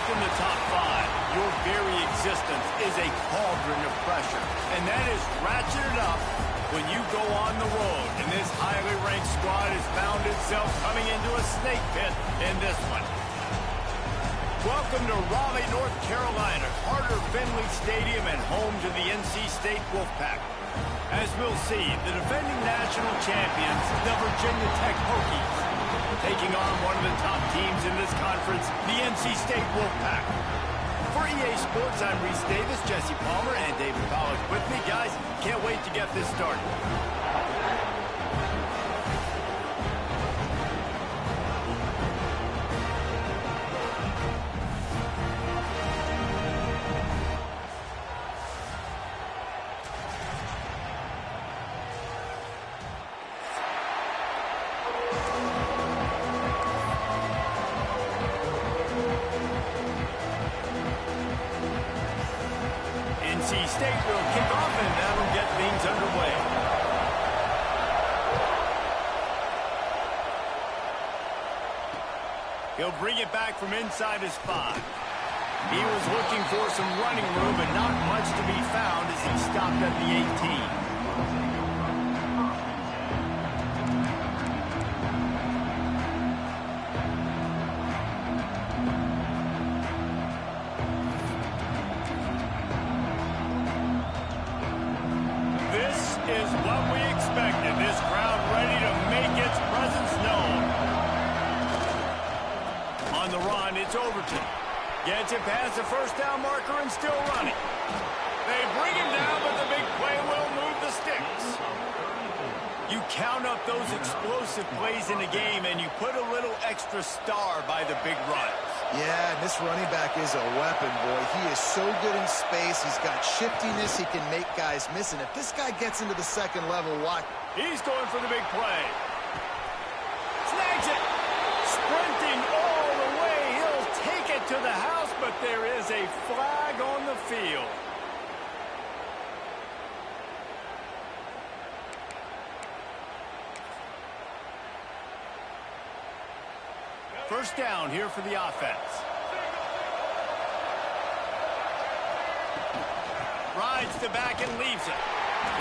in the top 5, your very existence is a cauldron of pressure. And that is ratcheted up when you go on the road. And this highly ranked squad has found itself coming into a snake pit in this one. Welcome to Raleigh, North Carolina, Carter-Finley Stadium, and home to the NC State Wolfpack. As we'll see, the defending national champions, the Virginia Tech Hokies, taking on one of the top teams in this conference, the NC State Wolfpack. For EA Sports, I'm Reese Davis, Jesse Palmer, and David Pollack with me. Guys, can't wait to get this started. NC State will kick off, and that'll get things underway. He'll bring it back from inside his 5. He was looking for some running room, but not much to be found as he stopped at the 18. Is what we expected. This crowd ready to make its presence known. On the run, it's Overton. Gets it past the first down marker and still running. They bring him down, but the big play will move the sticks. You count up those explosive plays in a game, and you put a little extra star by the big runs. Yeah, and this running back is a weapon, boy. He is so good in space. He's got shiftiness. He can make guys miss. And if this guy gets into the second level, watch. He's going for the big play. Snags it. Sprinting all the way. He'll take it to the house, but there is a flag on the field. First down here for the offense. Rides the back and leaves it.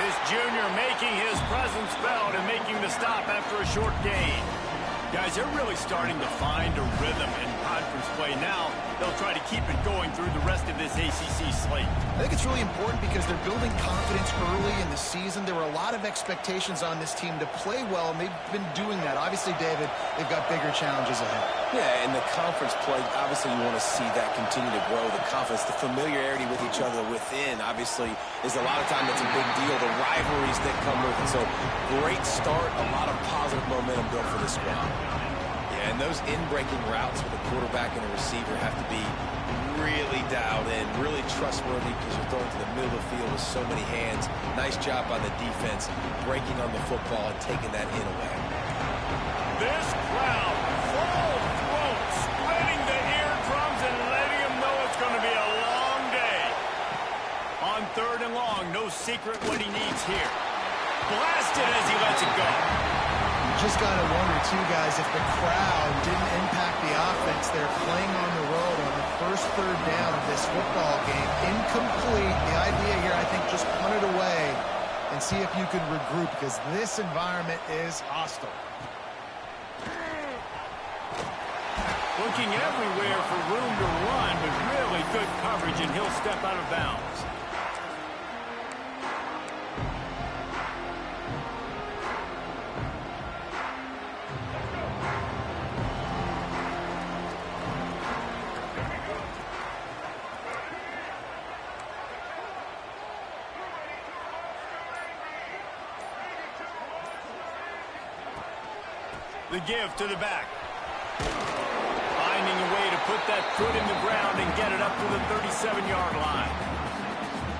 This junior making his presence felt and making the stop after a short gain. Guys, they're really starting to find a rhythm in conference play now. They'll try to keep it going through the rest of this ACC slate. I think it's really important because they're building confidence early in the season. There were a lot of expectations on this team to play well, and they've been doing that. Obviously, David, they've got bigger challenges ahead. Yeah, in the conference play, obviously you want to see that continue to grow, the confidence, the familiarity with each other within, obviously, is a lot of time that's a big deal, the rivalries that come with it. So, great start, a lot of positive momentum built for this squad. Yeah, and those in-breaking routes with the quarterback and the receiver have to be really dialed in, really trustworthy because you're throwing to the middle of the field with so many hands. Nice job by the defense, breaking on the football and taking that in away. This crowd, full throat, spreading the eardrums and letting them know it's going to be a long day. On 3rd and long, no secret what he needs here. Blasted as he lets it go. Just got to wonder, too, guys, if the crowd didn't impact the offense. They're playing on the road on the first 3rd down of this football game. Incomplete. The idea here, I think, just punt it away and see if you can regroup because this environment is hostile. Looking everywhere for room to run, but really good coverage, and he'll step out of bounds. The give to the back. Finding a way to put that foot in the ground and get it up to the 37-yard line.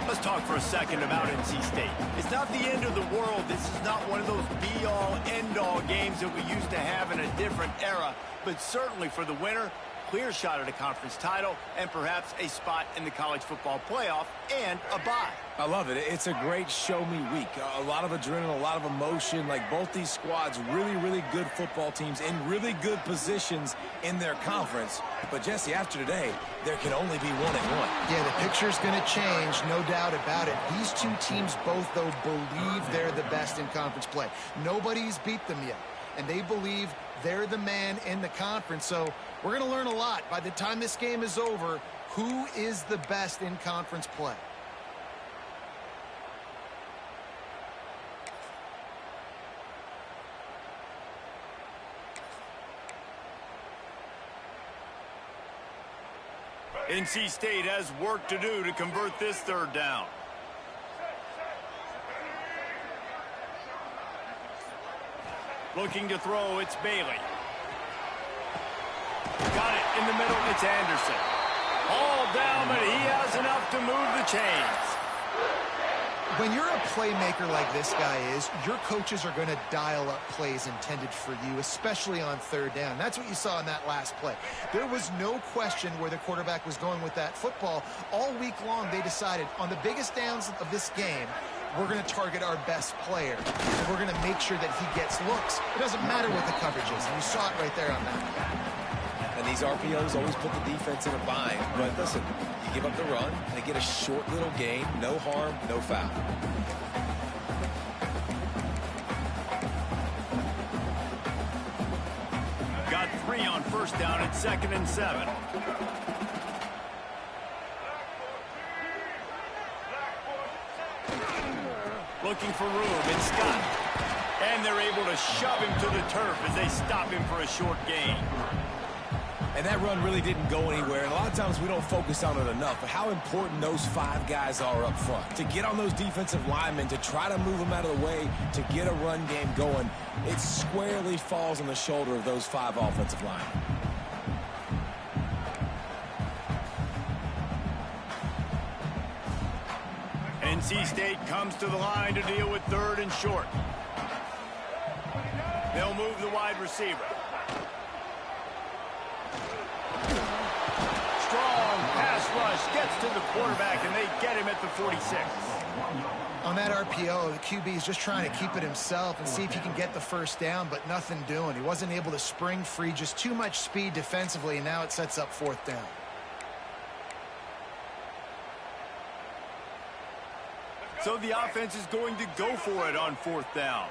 Let's talk for a second about NC State. It's not the end of the world. This is not one of those be-all, end-all games that we used to have in a different era. But certainly for the winner, clear shot at a conference title and perhaps a spot in the college football playoff and a bye. I love it. It's a great show-me week. A lot of adrenaline, a lot of emotion. Like both these squads, really, really good football teams in really good positions in their conference. But, Jesse, after today, there can only be 1-1. Yeah, the picture's going to change, no doubt about it. These two teams both, though, believe they're the best in conference play. Nobody's beat them yet, and they believe they're the man in the conference. So we're going to learn a lot. By the time this game is over, who is the best in conference play? NC State has work to do to convert this third down. Looking to throw, it's Bailey. Got it in the middle, it's Anderson. All down, but he has enough to move the chains. When you're a playmaker like this guy is, your coaches are going to dial up plays intended for you, especially on third down. That's what you saw in that last play. There was no question where the quarterback was going with that football. All week long, they decided on the biggest downs of this game, we're going to target our best player. And we're going to make sure that he gets looks. It doesn't matter what the coverage is, and you saw it right there on that. And these RPOs always put the defense in a bind. But listen, you give up the run, they get a short little gain, no harm, no foul. Got 3 on first down at 2nd and 7. Looking for room, it's Scott. And they're able to shove him to the turf as they stop him for a short gain. And that run really didn't go anywhere. And a lot of times we don't focus on it enough. But how important those 5 guys are up front. To get on those defensive linemen, to try to move them out of the way, to get a run game going, it squarely falls on the shoulder of those 5 offensive linemen. NC State comes to the line to deal with 3rd and short. They'll move the wide receiver. Strong pass rush gets to the quarterback, and they get him at the 46. On that RPO, the QB is just trying to keep it himself and see if he can get the first down, but nothing doing. He wasn't able to spring free, just too much speed defensively, and now it sets up 4th down. So the offense is going to go for it on 4th down.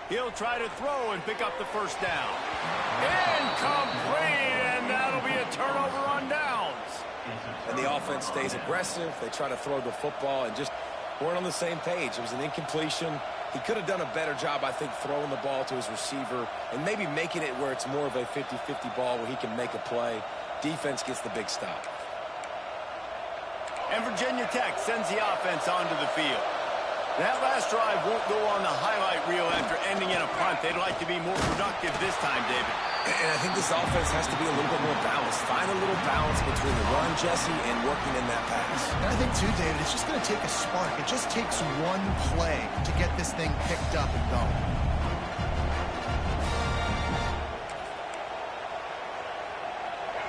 He'll try to throw and pick up the first down. Incomplete, and that'll be a turnover on downs. And the offense stays aggressive. They try to throw the football and just weren't on the same page. It was an incompletion. He could have done a better job, I think, throwing the ball to his receiver and maybe making it where it's more of a 50-50 ball where he can make a play. Defense gets the big stop. And Virginia Tech sends the offense onto the field. That last drive won't go on the highlight reel after ending in a punt. They'd like to be more productive this time, David. And I think this offense has to be a little bit more balanced. Find a little balance between the run, Jesse, and working in that pass. And I think, too, David, it's just going to take a spark. It just takes one play to get this thing picked up and going.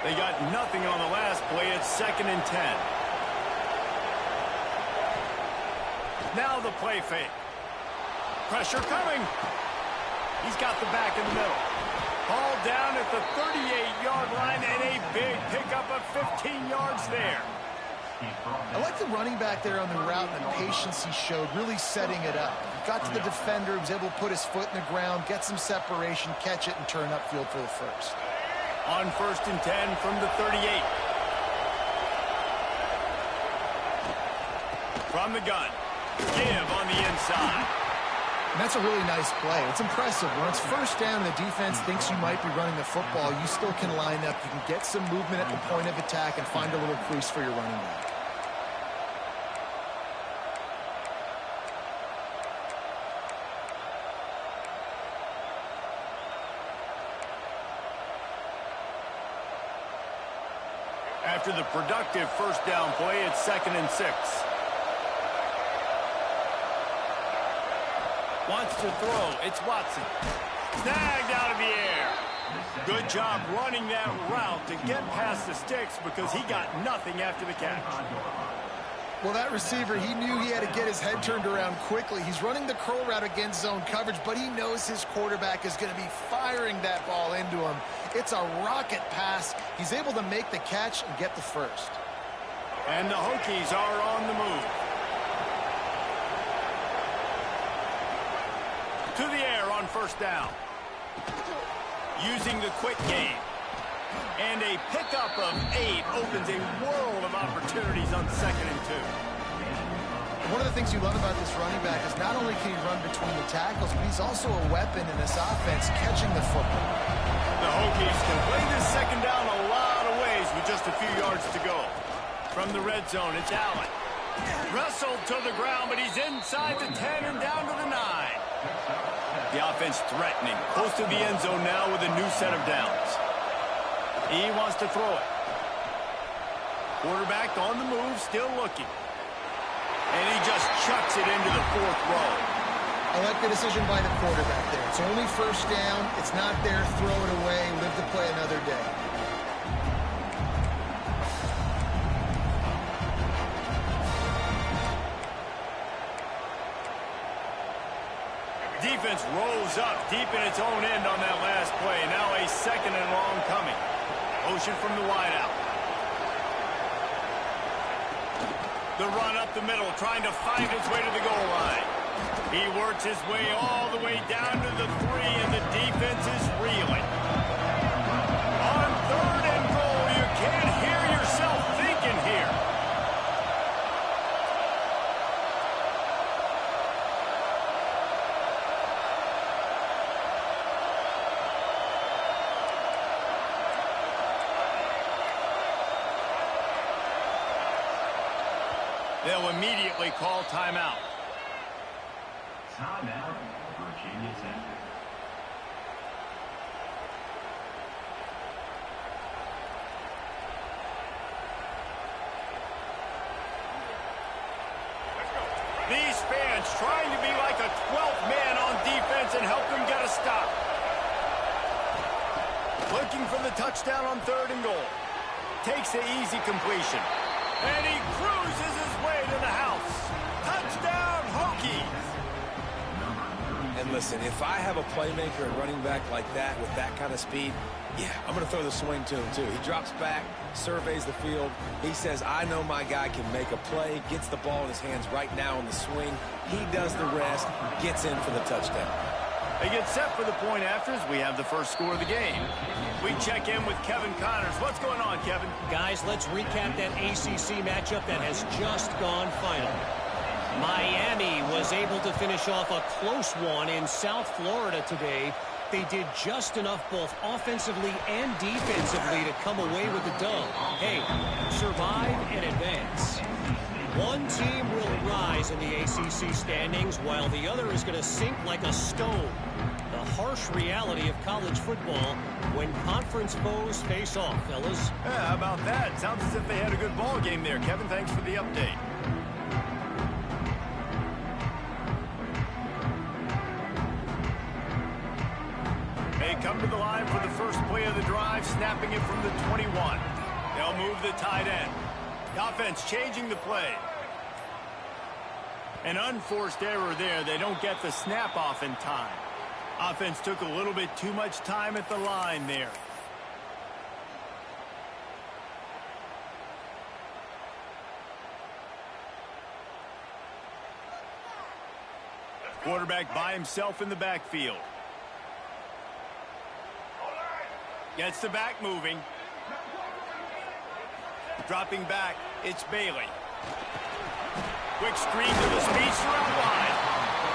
They got nothing on the last play. It's 2nd and 10. Now the play fake. Pressure coming. He's got the back in the middle. Ball down at the 38-yard line, and a big pickup of 15 yards there. I like the running back there on the route and the patience he showed, really setting it up. Got to the defender, was able to put his foot in the ground, get some separation, catch it, and turn upfield for the first. On 1st and 10 from the 38. From the gun. Give on the inside. And that's a really nice play. It's impressive. When it's first down and the defense thinks you might be running the football, you still can line up. You can get some movement at the point of attack and find a little crease for your running back. After the productive first down play, it's 2nd and 6. Wants to throw. It's Watson. Snagged out of the air. Good job running that route to get past the sticks because he got nothing after the catch. Well, that receiver, he knew he had to get his head turned around quickly. He's running the curl route against zone coverage, but he knows his quarterback is going to be firing that ball into him. It's a rocket pass. He's able to make the catch and get the first. And the Hokies are on the move. To the air on first down. Using the quick game. And a pickup of 8 opens a world of opportunities on 2nd and 2. One of the things you love about this running back is not only can he run between the tackles, but he's also a weapon in this offense catching the football. The Hokies can play this 2nd down a lot of ways with just a few yards to go. From the red zone, it's Allen. Wrestled to the ground, but he's inside the 10 and down to the 9. The offense threatening. Close to the end zone now with a new set of downs. He wants to throw it. Quarterback on the move, still looking. And he just chucks it into the 4th row. I like the decision by the quarterback there. It's only first down. It's not there. Throw it away. Live to play another day. Defense rolls up deep in its own end on that last play. Now a 2nd and long coming. Motion from the wideout. The run up the middle, trying to find his way to the goal line. He works his way all the way down to the 3, and the defense is reeling. On 3rd and goal, you can't hear yourself thinking here. They'll immediately call timeout. Timeout, Virginia Tech. These fans trying to be like a 12th man on defense and help them get a stop. Looking for the touchdown on 3rd and goal. Takes the easy completion. And he cruises his way to the house. Touchdown, Hokies! And listen, if I have a playmaker and running back like that with that kind of speed, yeah, I'm going to throw the swing to him too. He drops back, surveys the field. He says, I know my guy can make a play, gets the ball in his hands right now in the swing. He does the rest, gets in for the touchdown. They get set for the point after as we have the first score of the game. We check in with Kevin Connors. What's going on, Kevin? Guys, let's recap that ACC matchup that has just gone final. Miami was able to finish off a close one in South Florida today. They did just enough both offensively and defensively to come away with the dub. Hey, survive and advance. One team will rise in the ACC standings while the other is going to sink like a stone. The harsh reality of college football when conference foes face off, fellas. Yeah, how about that? Sounds as if they had a good ball game there. Kevin, thanks for the update. They come to the line for the first play of the drive, snapping it from the 21. They'll move the tight end. The offense changing the play. An unforced error there. They don't get the snap off in time. Offense took a little bit too much time at the line there. Quarterback by himself in the backfield. Gets the back moving. Dropping back, it's Bailey. Quick screen to the speedster out wide.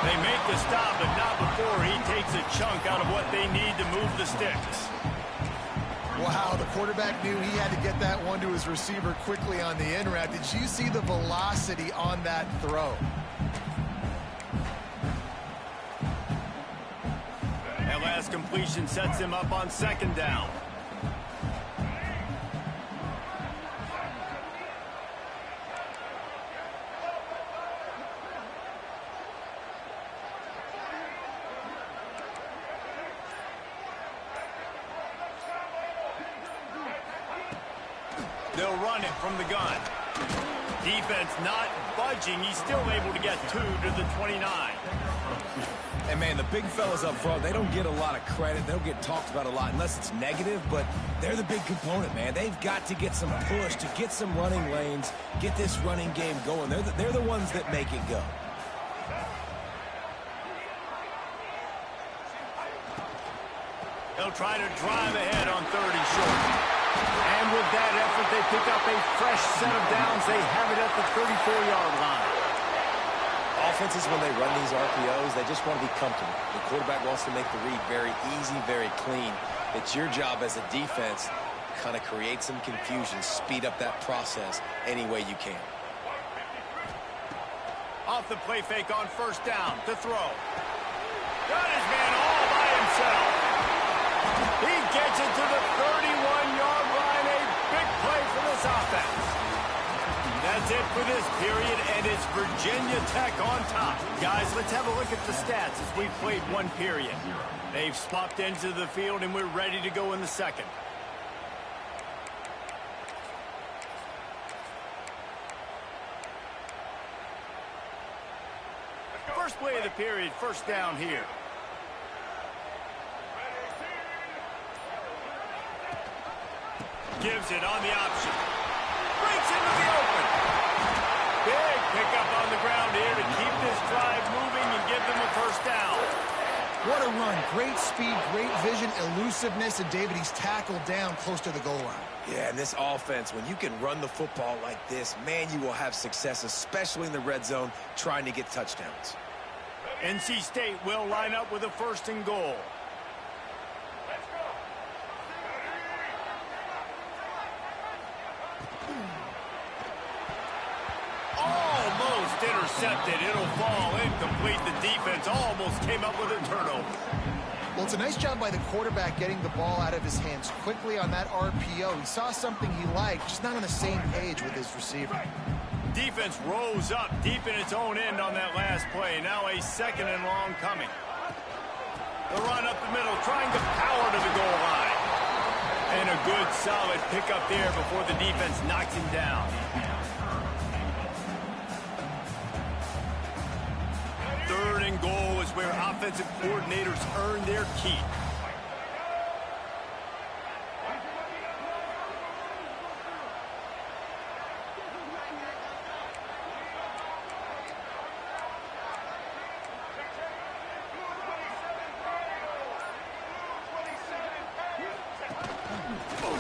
They make the stop, but not before he takes a chunk out of what they need to move the sticks. Wow, the quarterback knew he had to get that one to his receiver quickly on the in route. Did you see the velocity on that throw? That last completion sets him up on 2nd down. They'll run it from the gun. Defense not budging. He's still able to get 2 to the 29. And, man, the big fellas up front, they don't get a lot of credit. They don't get talked about a lot unless it's negative, but they're the big component, man. They've got to get some push, to get some running lanes, get this running game going. They're the ones that make it go. They'll try to drive ahead on 3rd and short. And with that effort, they pick up a fresh set of downs. They have it at the 34-yard line. Offenses, when they run these RPOs, they just want to be comfortable. The quarterback wants to make the read very easy, very clean. It's your job as a defense to kind of create some confusion, speed up that process any way you can. Off the play fake on 1st down to throw. Got his man all by himself. He gets it to the 31-yard line. A big play for this offense. That's it for this period, and it's Virginia Tech on top. Guys, let's have a look at the stats as we've played 1 period. They've swapped into the field, and we're ready to go in the second. First play of the period, 1st down here. Gives it on the option. Breaks into the open. Big pickup on the ground here to keep this drive moving and give them a 1st down. What a run. Great speed, great vision, elusiveness, and David, he's tackled down close to the goal line. Yeah, and this offense, when you can run the football like this, man, you will have success, especially in the red zone, trying to get touchdowns. NC State will line up with a 1st and goal. Almost intercepted. It'll fall incomplete. The defense almost came up with a turnover. Well, it's a nice job by the quarterback getting the ball out of his hands quickly on that RPO. He saw something he liked, just not on the same page with his receiver. Defense rose up deep in its own end on that last play. Now a 2nd and long coming. The run up the middle, trying to power to the goal line. And a good, solid pickup there before the defense knocks him down. 3rd and goal is where offensive coordinators earn their keep.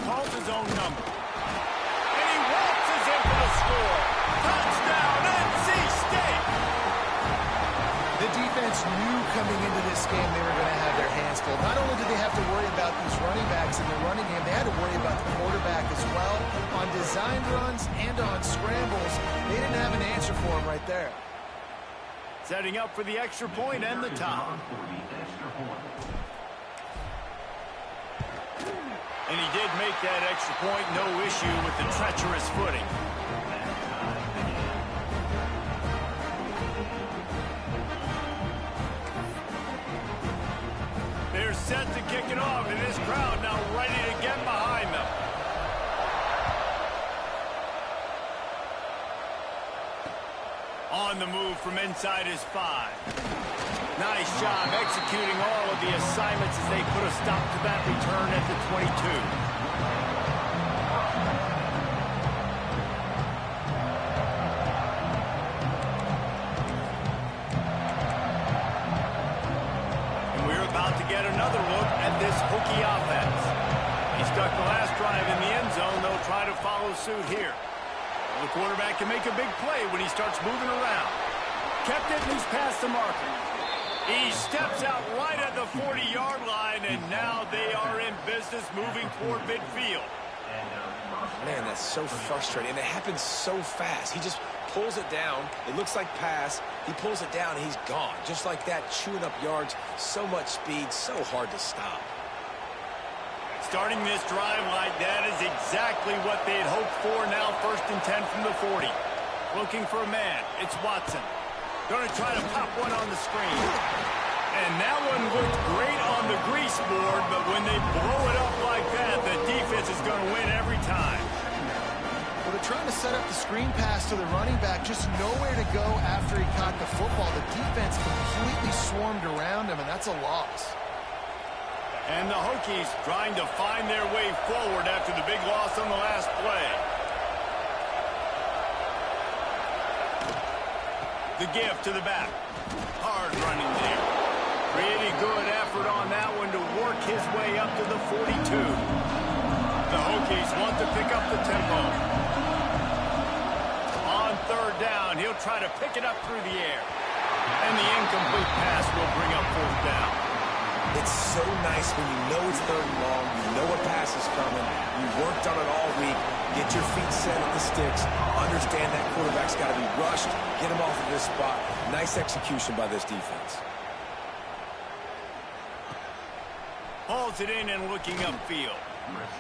Calls his own number. And he waltzes in for the score. Touchdown, NC State! The defense knew coming into this game they were going to have their hands full. Not only did they have to worry about these running backs in the running game, they had to worry about the quarterback as well. On designed runs and on scrambles, they didn't have an answer for him right there. Setting up for the extra point and the tie. And he did make that extra point, no issue with the treacherous footing. They're set to kick it off, and this crowd now ready to get behind them. On the move from inside his 5. Nice job executing all of the assignments as they put a stop to that return at the 22. And we're about to get another look at this Hokie offense. He stuck the last drive in the end zone. They'll try to follow suit here. The quarterback can make a big play when he starts moving around. Kept it, and he's past the marker. He steps out right at the 40-yard line, and now they are in business moving toward midfield. Man, that's so frustrating. And it happens so fast. He just pulls it down. It looks like pass. He pulls it down, and he's gone. Just like that, chewing up yards. So much speed, so hard to stop. Starting this drive like that is exactly what they'd hoped for. Now 1st and 10 from the 40. Looking for a man. It's Watson. Going to try to pop one on the screen. And that one looked great on the grease board, but when they blow it up like that, the defense is going to win every time. were trying to set up the screen pass to the running back, just nowhere to go after he caught the football. The defense completely swarmed around him, and that's a loss. And the Hokies trying to find their way forward after the big loss on the last play. The give to the back. Hard running there. Pretty good effort on that one to work his way up to the 42. The Hokies want to pick up the tempo. On third down, he'll try to pick it up through the air. And the incomplete pass will bring up fourth down. It's so nice when you know it's third and long, you know a pass is coming, you worked on it all week, get your feet set at the sticks, understand that quarterback's got to be rushed, get him off of this spot. Nice execution by this defense. Hauls it in and looking upfield.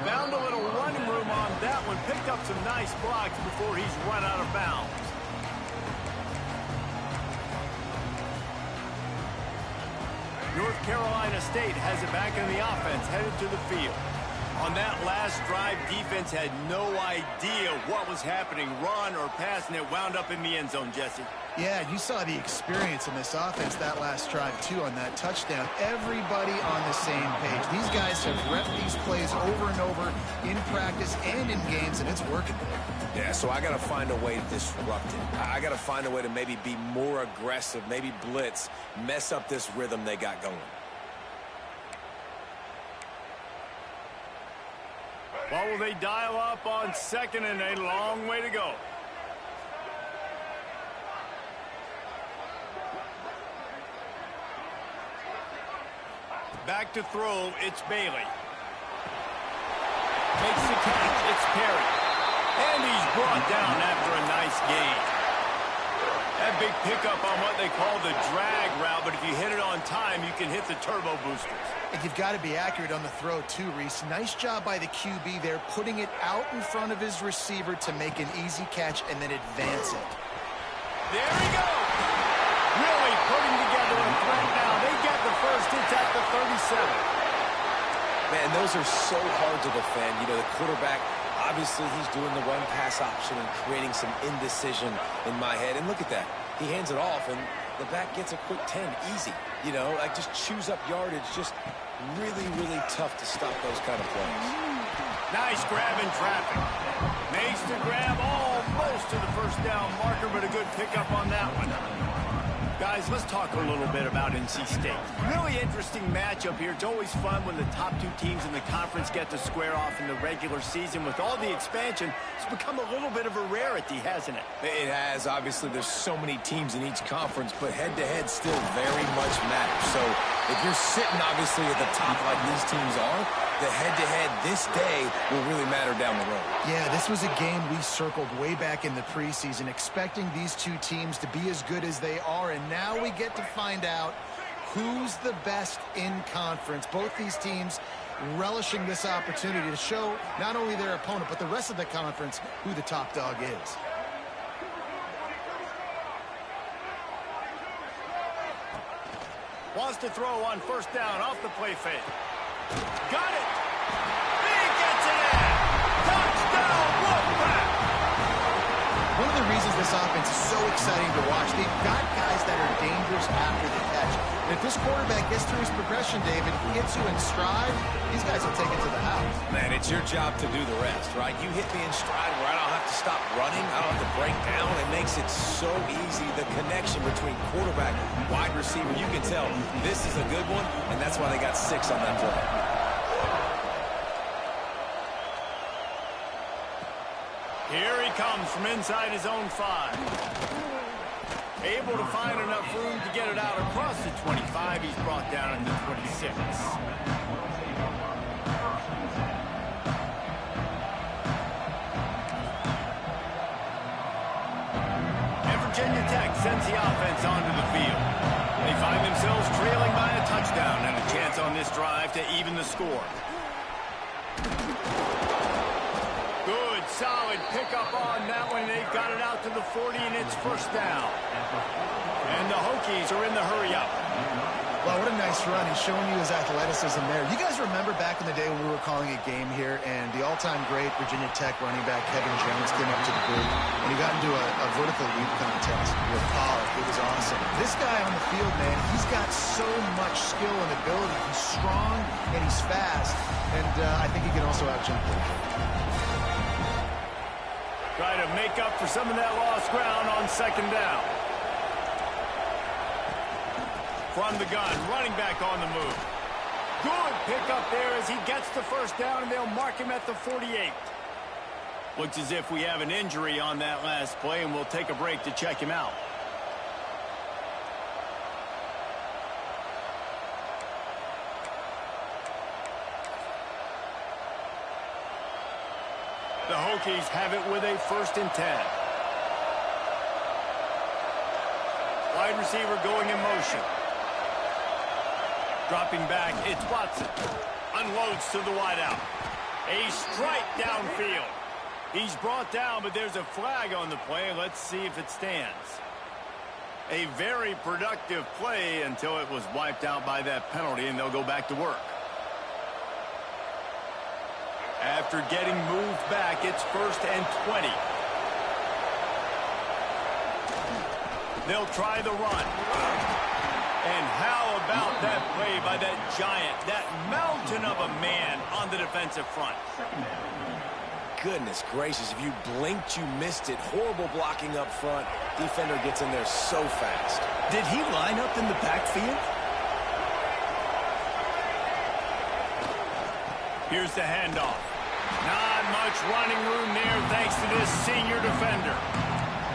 Found a little running room on that one, picked up some nice blocks before he's run out of bounds. North Carolina State has it back in the offense, headed to the field. On that last drive, defense had no idea what was happening, run or pass, and it wound up in the end zone, Jesse. Yeah, you saw the experience in this offense that last drive, too, on that touchdown. Everybody on the same page. These guys have repped these plays over and over in practice and in games, and it's working. Yeah, so I got to find a way to disrupt it. I got to find a way to maybe be more aggressive, maybe blitz, mess up this rhythm they got going. What will they dial up on second and a long way to go? Back to throw, it's Bailey. Makes the catch, it's Perry. And he's brought down after a nice gain. That big pickup on what they call the drag route, but if you hit it on time, you can hit the turbo boosters. And you've got to be accurate on the throw, too, Reese. Nice job by the QB there, putting it out in front of his receiver to make an easy catch and then advance it. There he goes. Really putting together a threat now. They get the first. It's at the 37. Man, those are so hard to defend. You know, the quarterback, obviously he's doing the run-pass option and creating some indecision in my head. And look at that. He hands it off, and the back gets a quick 10. Easy. You know, like just chews up yardage. Just really, really tough to stop those kind of plays. Nice grab in traffic. Makes the grab almost to the first down marker, but a good pickup on that one. Guys, let's talk a little bit about NC State. Really interesting matchup here. It's always fun when the top two teams in the conference get to square off in the regular season. With all the expansion, it's become a little bit of a rarity, hasn't it? It has. Obviously, there's so many teams in each conference, but head-to-head still very much matters. So if you're sitting, obviously, at the top like these teams are, the head-to-head this day will really matter down the road. Yeah, this was a game we circled way back in the preseason, expecting these two teams to be as good as they are, and now we get to find out who's the best in conference. Both these teams relishing this opportunity to show not only their opponent, but the rest of the conference who the top dog is. Wants to throw on first down off the play fake. Got it! He gets it in! Touchdown, Wolfpack! One of the reasons this offense is so exciting to watch, they've got guys that are dangerous after the catch. And if this quarterback gets through his progression, David, gets you in stride, these guys will take it to the house. Man, it's your job to do the rest, right? You hit me in stride where I don't have to stop running. I don't have to break down. It makes it so easy. The connection between quarterback and wide receiver, you can tell this is a good one, and that's why they got 6 on that play. Here he comes from inside his own 5. Able to find enough room to get it out across the 25. He's brought down in the 26. And Virginia Tech sends the offense onto the field. They find themselves trailing by a touchdown and a chance on this drive to even the score. Good, solid pickup on that one. They've got it out to the 40, and it's first down. And the Hokies are in the hurry-up. Well, what a nice run. He's showing you his athleticism there. You guys remember back in the day when we were calling a game here and the all-time great Virginia Tech running back Kevin Jones came up to the booth and he got into a vertical leap contest with Pollack. It was awesome. This guy on the field, man, he's got so much skill and ability. He's strong and he's fast, and I think he can also out-jump people. Try to make up for some of that lost ground on second down. From the gun, running back on the move. Good pickup there as he gets the first down, and they'll mark him at the 48. Looks as if we have an injury on that last play, and we'll take a break to check him out. The Hokies have it with a 1st and 10. Wide receiver going in motion. Dropping back, it's Watson. Unloads to the wideout. A strike downfield. He's brought down, but there's a flag on the play. Let's see if it stands. A very productive play until it was wiped out by that penalty, and they'll go back to work. After getting moved back, it's 1st and 20. They'll try the run. And how about that play by that giant, that mountain of a man on the defensive front? Goodness gracious, if you blinked, you missed it. Horrible blocking up front. Defender gets in there so fast. Did he line up in the backfield? Here's the handoff. Not much running room there thanks to this senior defender.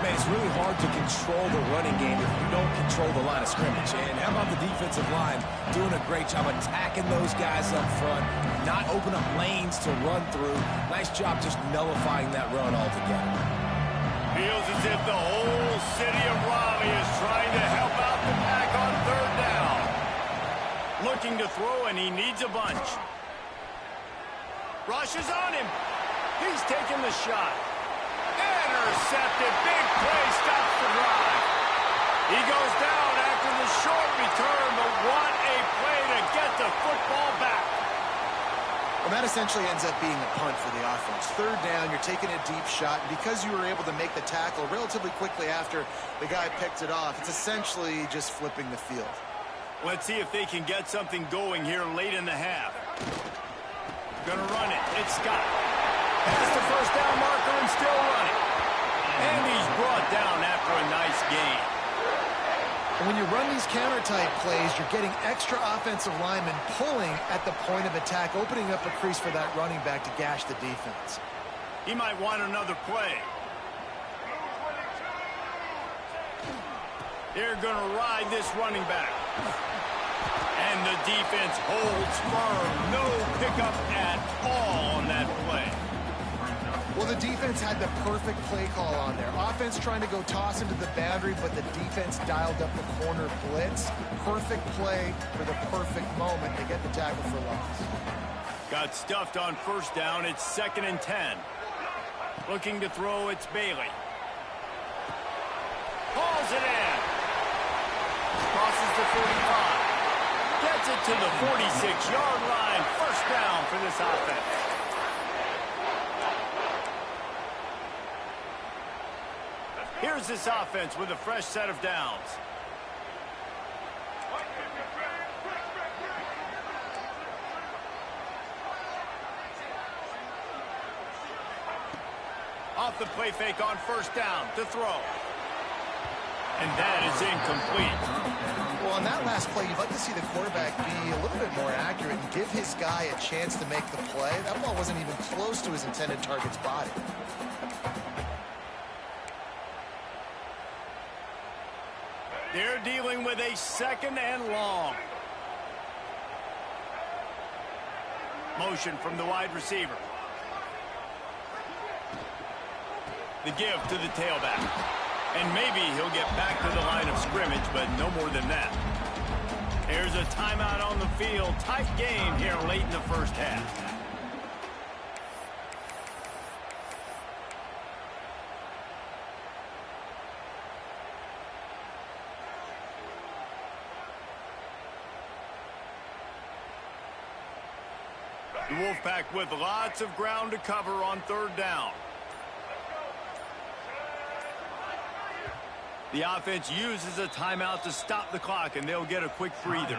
Man, it's really hard to control the running game if you don't control the line of scrimmage. And how about the defensive line doing a great job attacking those guys up front, not open up lanes to run through. Nice job just nullifying that run altogether. Feels as if the whole city of Raleigh is trying to help out the pack on 3rd down. Looking to throw, and he needs a bunch. Rushes on him. He's taking the shot. Intercepted. Big play. Stops the drive. He goes down after the short return, but what a play to get the football back. Well, that essentially ends up being a punt for the offense. 3rd down, you're taking a deep shot, and because you were able to make the tackle relatively quickly after the guy picked it off, it's essentially just flipping the field. Let's see if they can get something going here late in the half. Gonna run it. It's Scott. Past the 1st down marker and still running. And he's brought down after a nice gain. And when you run these counter-type plays, you're getting extra offensive linemen pulling at the point of attack, opening up a crease for that running back to gash the defense. He might want another play. They're going to ride this running back. And the defense holds firm. No pickup at all on that play. Well, the defense had the perfect play call on there. Offense trying to go toss into the boundary, but the defense dialed up the corner blitz. Perfect play for the perfect moment. They get the tackle for loss. Got stuffed on 1st down. It's 2nd and 10. Looking to throw, it's Bailey. Hauls it in. Crosses the 45. Gets it to the 46-yard line. 1st down for this offense. Here's this offense with a fresh set of downs. Off the play fake on 1st down to throw. And that is incomplete. Well, on that last play, you'd like to see the quarterback be a little bit more accurate and give his guy a chance to make the play. That ball wasn't even close to his intended target's body. They're dealing with a 2nd and long. Motion from the wide receiver. The give to the tailback. And maybe he'll get back to the line of scrimmage, but no more than that. There's a timeout on the field. Tight game here late in the 1st half. The Wolfpack with lots of ground to cover on third down. The offense uses a timeout to stop the clock, and they'll get a quick breather.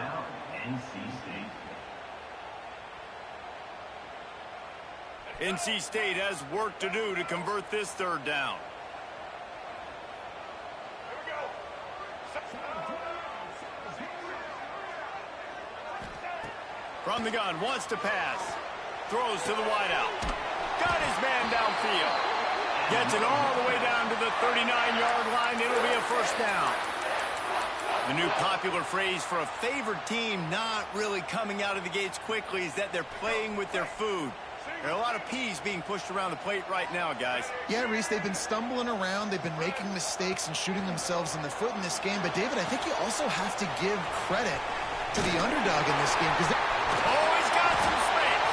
NC State has work to do to convert this third down. From the gun, wants to pass. Throws to the wideout. Got his man downfield. Gets it all the way down to the 39-yard line. It'll be a first down. The new popular phrase for a favored team not really coming out of the gates quickly is that they're playing with their food. There are a lot of peas being pushed around the plate right now, guys. Yeah, Reese, they've been stumbling around. They've been making mistakes and shooting themselves in the foot in this game. But, David, I think you also have to give credit to the underdog in this game. Oh, he's got some space.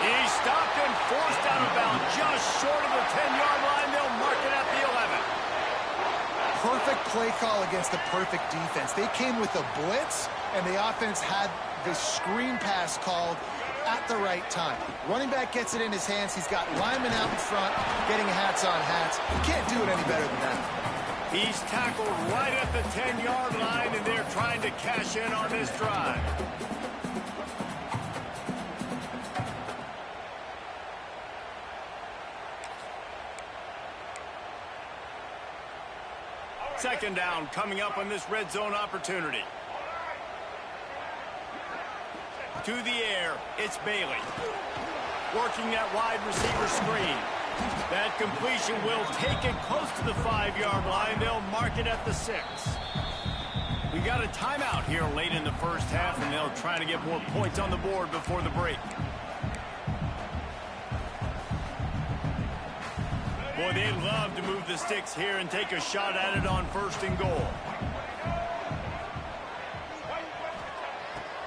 He's stopped and forced out of bounds just short of the 10-yard line. They'll mark it at the 11. Perfect play call against the perfect defense. They came with a blitz, and the offense had the screen pass called at the right time. Running back gets it in his hands. He's got linemen out in front getting hats on hats. You can't do it any better than that. He's tackled right at the 10-yard line, and they're trying to cash in on this drive. Second down coming up on this red zone opportunity. To the air, it's Bailey. Working that wide receiver screen. That completion will take it close to the 5-yard line. They'll mark it at the 6. We got a timeout here late in the first half, and they'll try to get more points on the board before the break. Boy, they'd love to move the sticks here and take a shot at it on first and goal.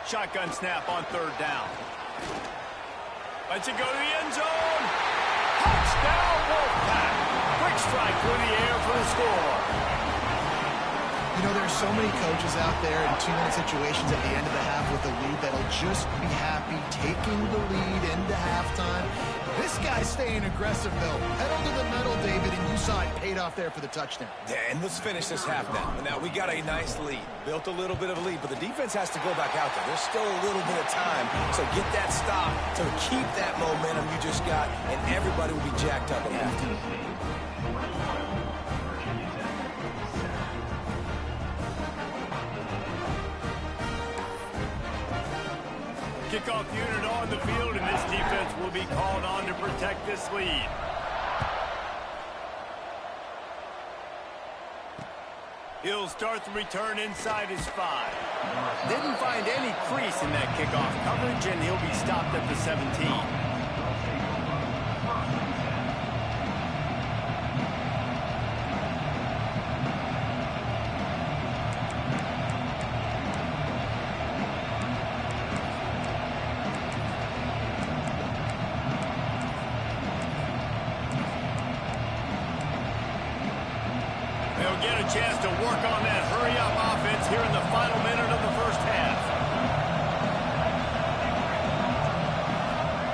Shotgun snap on third down. Lets it go to the end zone. Touchdown, Wolfpack. Quick strike through the air for the score. You know, there's so many coaches out there in 2-minute situations at the end of the half with a lead that'll just be happy taking the lead into halftime. This guy's staying aggressive, though. Pedal to the metal, David, and you saw it paid off there for the touchdown. Yeah, and let's finish this half now. Now, we got a nice lead. Built a little bit of a lead, but the defense has to go back out there. There's still a little bit of time. So get that stop to keep that momentum you just got, and everybody will be jacked up at halftime. Kickoff unit on the field, and this defense will be called on to protect this lead. He'll start the return inside his 5. Didn't find any crease in that kickoff coverage, and he'll be stopped at the 17. Get a chance to work on that hurry-up offense here in the final minute of the first half.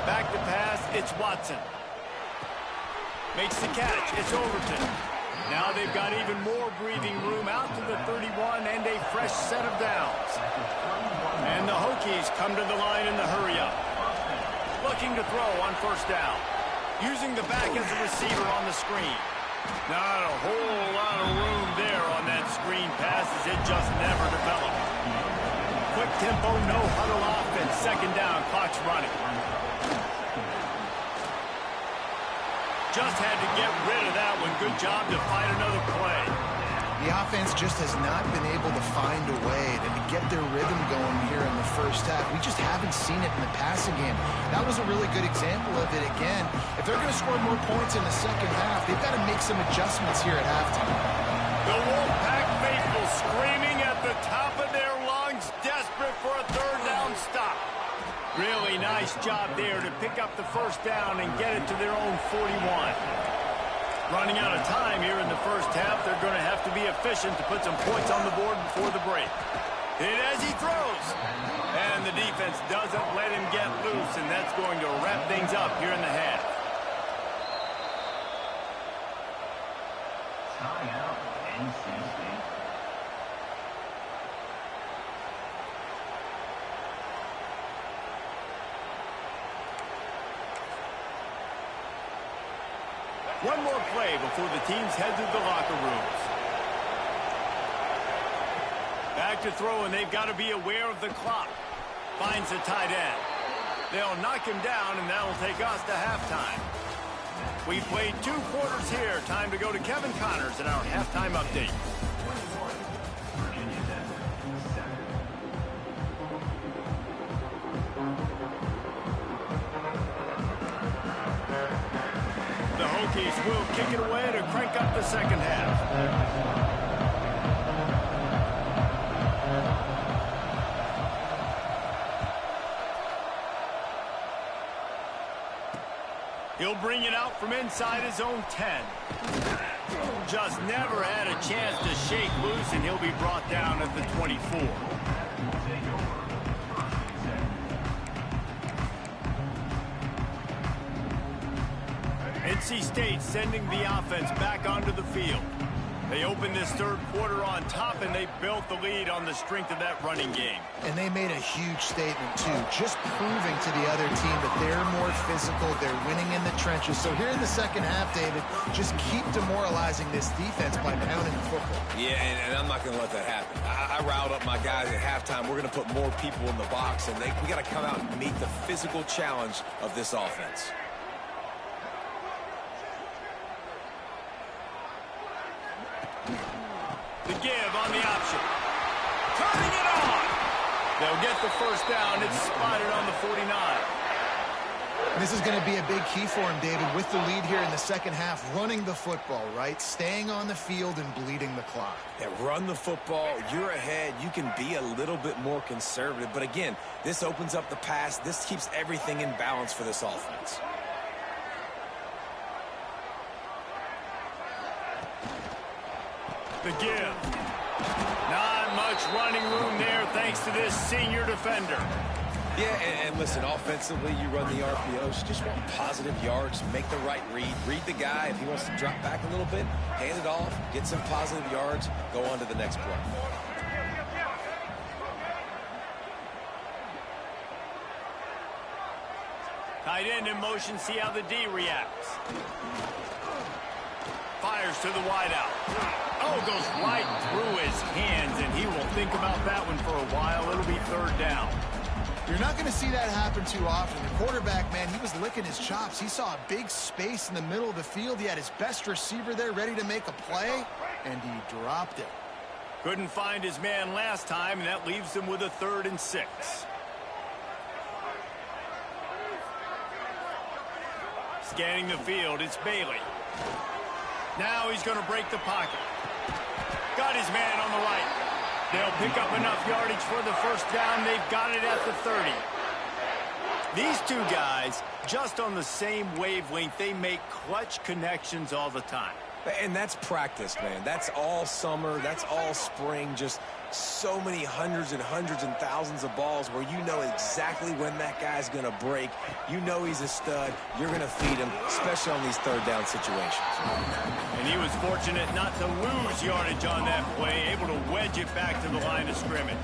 Back to pass, it's Watson. Makes the catch, it's Overton. Now they've got even more breathing room out to the 31 and a fresh set of downs. And the Hokies come to the line in the hurry-up. Looking to throw on first down. Using the back as a receiver on the screen. Not a whole lot of room there on that screen pass as it just never developed. Quick tempo, no huddle offense. Second down, clock's running. Just had to get rid of that one. Good job to fight another play. The offense just has not been able to find a way to get their rhythm going here in the first half. We just haven't seen it in the passing game. That was a really good example of it again. If they're going to score more points in the second half, they've got to make some adjustments here at halftime. The Wolfpack faithful screaming at the top of their lungs, desperate for a third down stop. Really nice job there to pick up the first down and get it to their own 41. Running out of time here in the first half. They're going to have to be efficient to put some points on the board before the break. Hit as he throws. And the defense doesn't let him get loose, and that's going to wrap things up here in the half. Timeout, NC State. One more play before the teams head to the locker rooms. Back to throw, and they've got to be aware of the clock. Finds the tight end. They'll knock him down, and that'll take us to halftime. We've played 2 quarters here. Time to go to Kevin Connors in our halftime update. Virginia Tech, 7. The Hokies will kick it away to crank up the second half. He'll bring it out from inside his own 10. Just never had a chance to shake loose, and he'll be brought down at the 24. NC State sending the offense back onto the field. They opened this third quarter on top, and they built the lead on the strength of that running game. And they made a huge statement, too, just proving to the other team that they're more physical, they're winning in the trenches. So here in the second half, David, just keep demoralizing this defense by pounding the football. Yeah, and I'm not going to let that happen. I riled up my guys at halftime. We're going to put more people in the box, and we got to come out and meet the physical challenge of this offense. The give on the option. Turning it on. They'll get the first down. It's spotted on the 49. This is going to be a big key for him, David, with the lead here in the second half, running the football, right? Staying on the field and bleeding the clock. Yeah, run the football. You're ahead. You can be a little bit more conservative. But again, this opens up the pass. This keeps everything in balance for this offense. The give. Not much running room there thanks to this senior defender. Yeah, and listen, offensively, you run the RPOs. You just want positive yards, make the right read. Read the guy. If he wants to drop back a little bit, hand it off, get some positive yards, go on to the next play. Tight end in motion, see how the D reacts. Fires to the wideout. Oh, goes right through his hands, and he will think about that one for a while. It'll be third down. You're not going to see that happen too often. The quarterback, man, he was licking his chops. He saw a big space in the middle of the field. He had his best receiver there ready to make a play, and he dropped it. Couldn't find his man last time, and that leaves him with a 3rd and 6. Scanning the field, it's Bailey. Now he's going to break the pocket. Got his man on the right. They'll pick up enough yardage for the first down. They've got it at the 30. These two guys, just on the same wavelength, they make clutch connections all the time. And that's practice, man. That's all summer. That's all spring. Just so many hundreds and thousands of balls where you know exactly when that guy's going to break. You know he's a stud. You're going to feed him, especially on these third down situations. And he was fortunate not to lose yardage on that play, able to wedge it back to the line of scrimmage.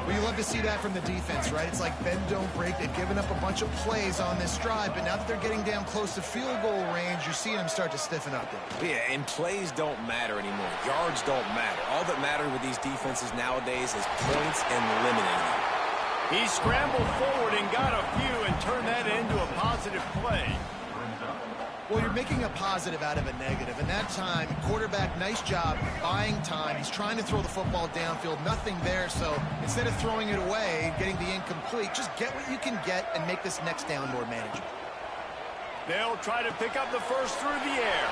Well, you love to see that from the defense, right? It's like bend, don't break. They've given up a bunch of plays on this drive, but now that they're getting down close to field goal range, you're seeing them start to stiffen up there. Yeah, and plays don't matter anymore. Yards don't matter. All that matters with these defenses nowadays is points and limiting them. He scrambled forward and got a few and turned that into a positive play. Well, you're making a positive out of a negative, and that time, quarterback, nice job buying time. He's trying to throw the football downfield, nothing there, so instead of throwing it away, getting the incomplete, just get what you can get and make this next down more manageable. They'll try to pick up the first through the air.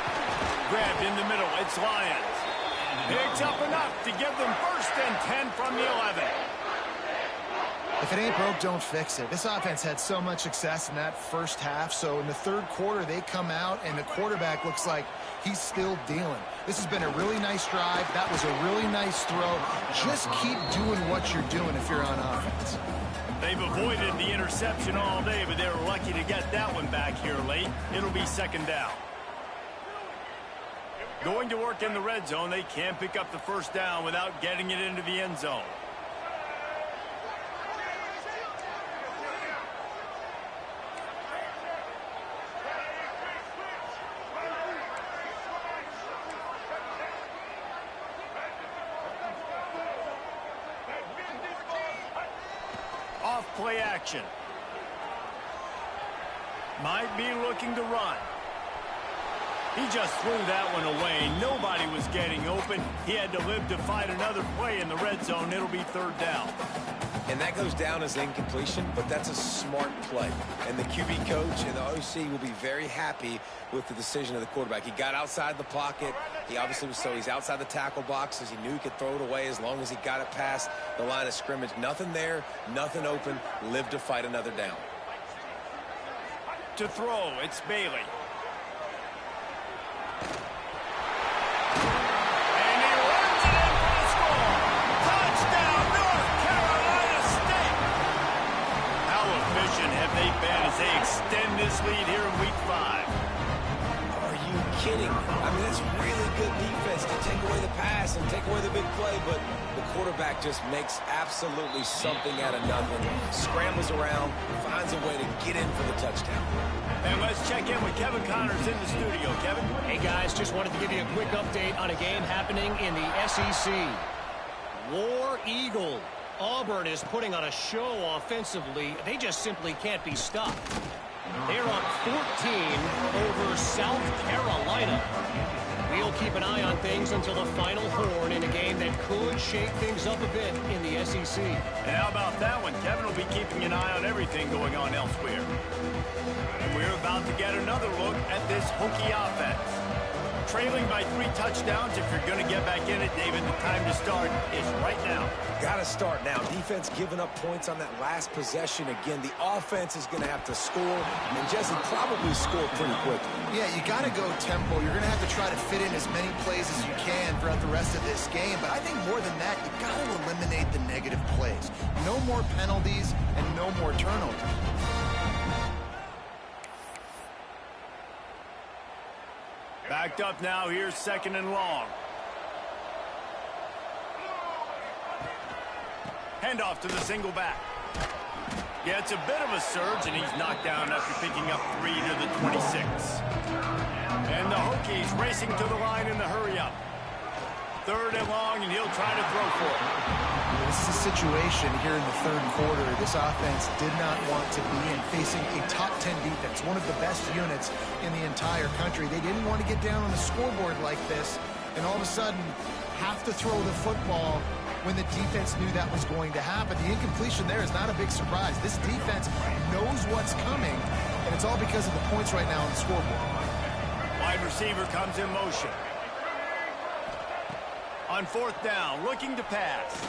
Grabbed in the middle, it's Lions. Picks up enough to give them 1st and 10 from the 11. If it ain't broke, don't fix it. This offense had so much success in that first half, so in the third quarter, they come out, and the quarterback looks like he's still dealing. This has been a really nice drive. That was a really nice throw. Just keep doing what you're doing if you're on offense. They've avoided the interception all day, but they were lucky to get that one back here late. It'll be second down. Going to work in the red zone, they can't pick up the first down without getting it into the end zone. Off play action. Might be looking to run. He just threw that one away. Nobody was getting open. He had to live to fight another play in the red zone. It'll be third down. And that goes down as incompletion, but that's a smart play. And the QB coach and the OC will be very happy with the decision of the quarterback. He got outside the pocket. He obviously was he's outside the tackle boxes. He knew he could throw it away as long as he got it past the line of scrimmage. Nothing there, nothing open. Live to fight another down. To throw, it's Bailey. They extend this lead here in week 5. Are you kidding? I mean, that's really good defense to take away the pass and take away the big play, but the quarterback just makes absolutely something out of nothing, scrambles around, finds a way to get in for the touchdown. And let's check in with Kevin Connors in the studio. Kevin? Hey, guys, just wanted to give you a quick update on a game happening in the SEC. War Eagle. Auburn is putting on a show offensively. They just simply can't be stopped. They're up 14 over South Carolina. We'll keep an eye on things until the final horn in a game that could shake things up a bit in the SEC. And how about that one? Kevin will be keeping an eye on everything going on elsewhere. And we're about to get another look at this Hokie offense. Trailing by 3 touchdowns. If you're going to get back in it, David, the time to start is right now. Got to start now. Defense giving up points on that last possession. Again, the offense is going to have to score, and Jesse probably score pretty quickly. Yeah, you got to go tempo. You're going to have to try to fit in as many plays as you can throughout the rest of this game. But I think more than that, you got to eliminate the negative plays. No more penalties and no more turnovers. Backed up now. Here's second and long. Handoff to the single back. Yeah, it's a bit of a surge, and he's knocked down after picking up 3 to the 26. And the Hokies racing to the line in the hurry-up. Third and long, and he'll try to throw for it. This is a situation here in the third quarter this offense did not want to be in, facing a top 10 defense, one of the best units in the entire country. They didn't want to get down on the scoreboard like this, and all of a sudden have to throw the football when the defense knew that was going to happen. The incompletion there is not a big surprise. This defense knows what's coming, and it's all because of the points right now on the scoreboard. Wide receiver comes in motion. On fourth down, looking to pass.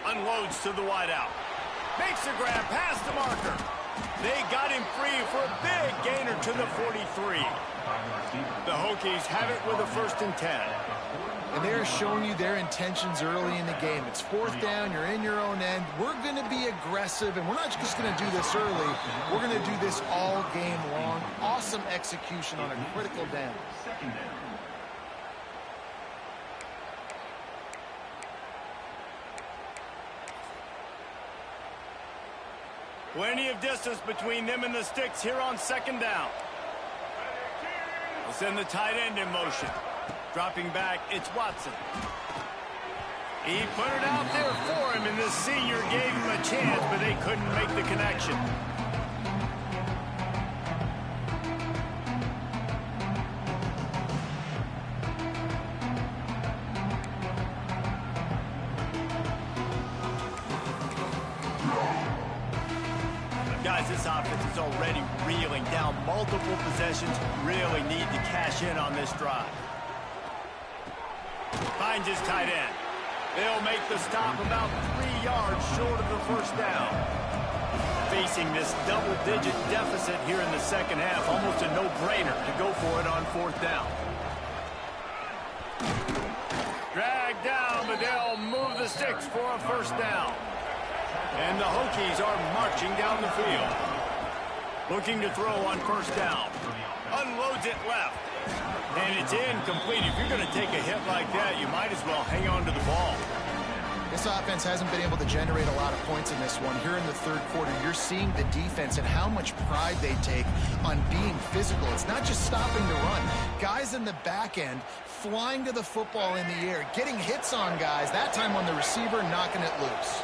Unloads to the wideout. Makes a grab past the marker. They got him free for a big gainer to the 43. The Hokies have it with a 1st and 10. And they're showing you their intentions early in the game. It's fourth down. You're in your own end. We're going to be aggressive, and we're not just going to do this early. We're going to do this all game long. Awesome execution on a critical down. Plenty of distance between them and the sticks here on second down. We'll send the tight end in motion. Dropping back, it's Watson. He put it out there for him, and the senior gave him a chance, but they couldn't make the connection. Guys, this offense is already reeling down multiple possessions. Really need to cash in on this drive. Finds his tight end. They'll make the stop about 3 yards short of the first down. facing this double-digit deficit here in the second half. Almost a no-brainer to go for it on fourth down. Dragged down, but they'll move the sticks for a first down. And the Hokies are marching down the field. Looking to throw on first down. Unloads it left. And it's incomplete. If you're going to take a hit like that, you might as well hang on to the ball. This offense hasn't been able to generate a lot of points in this one. Here in the third quarter, you're seeing the defense and how much pride they take on being physical. It's not just stopping to run. Guys in the back end flying to the football in the air, getting hits on guys, that time on the receiver, knocking it loose.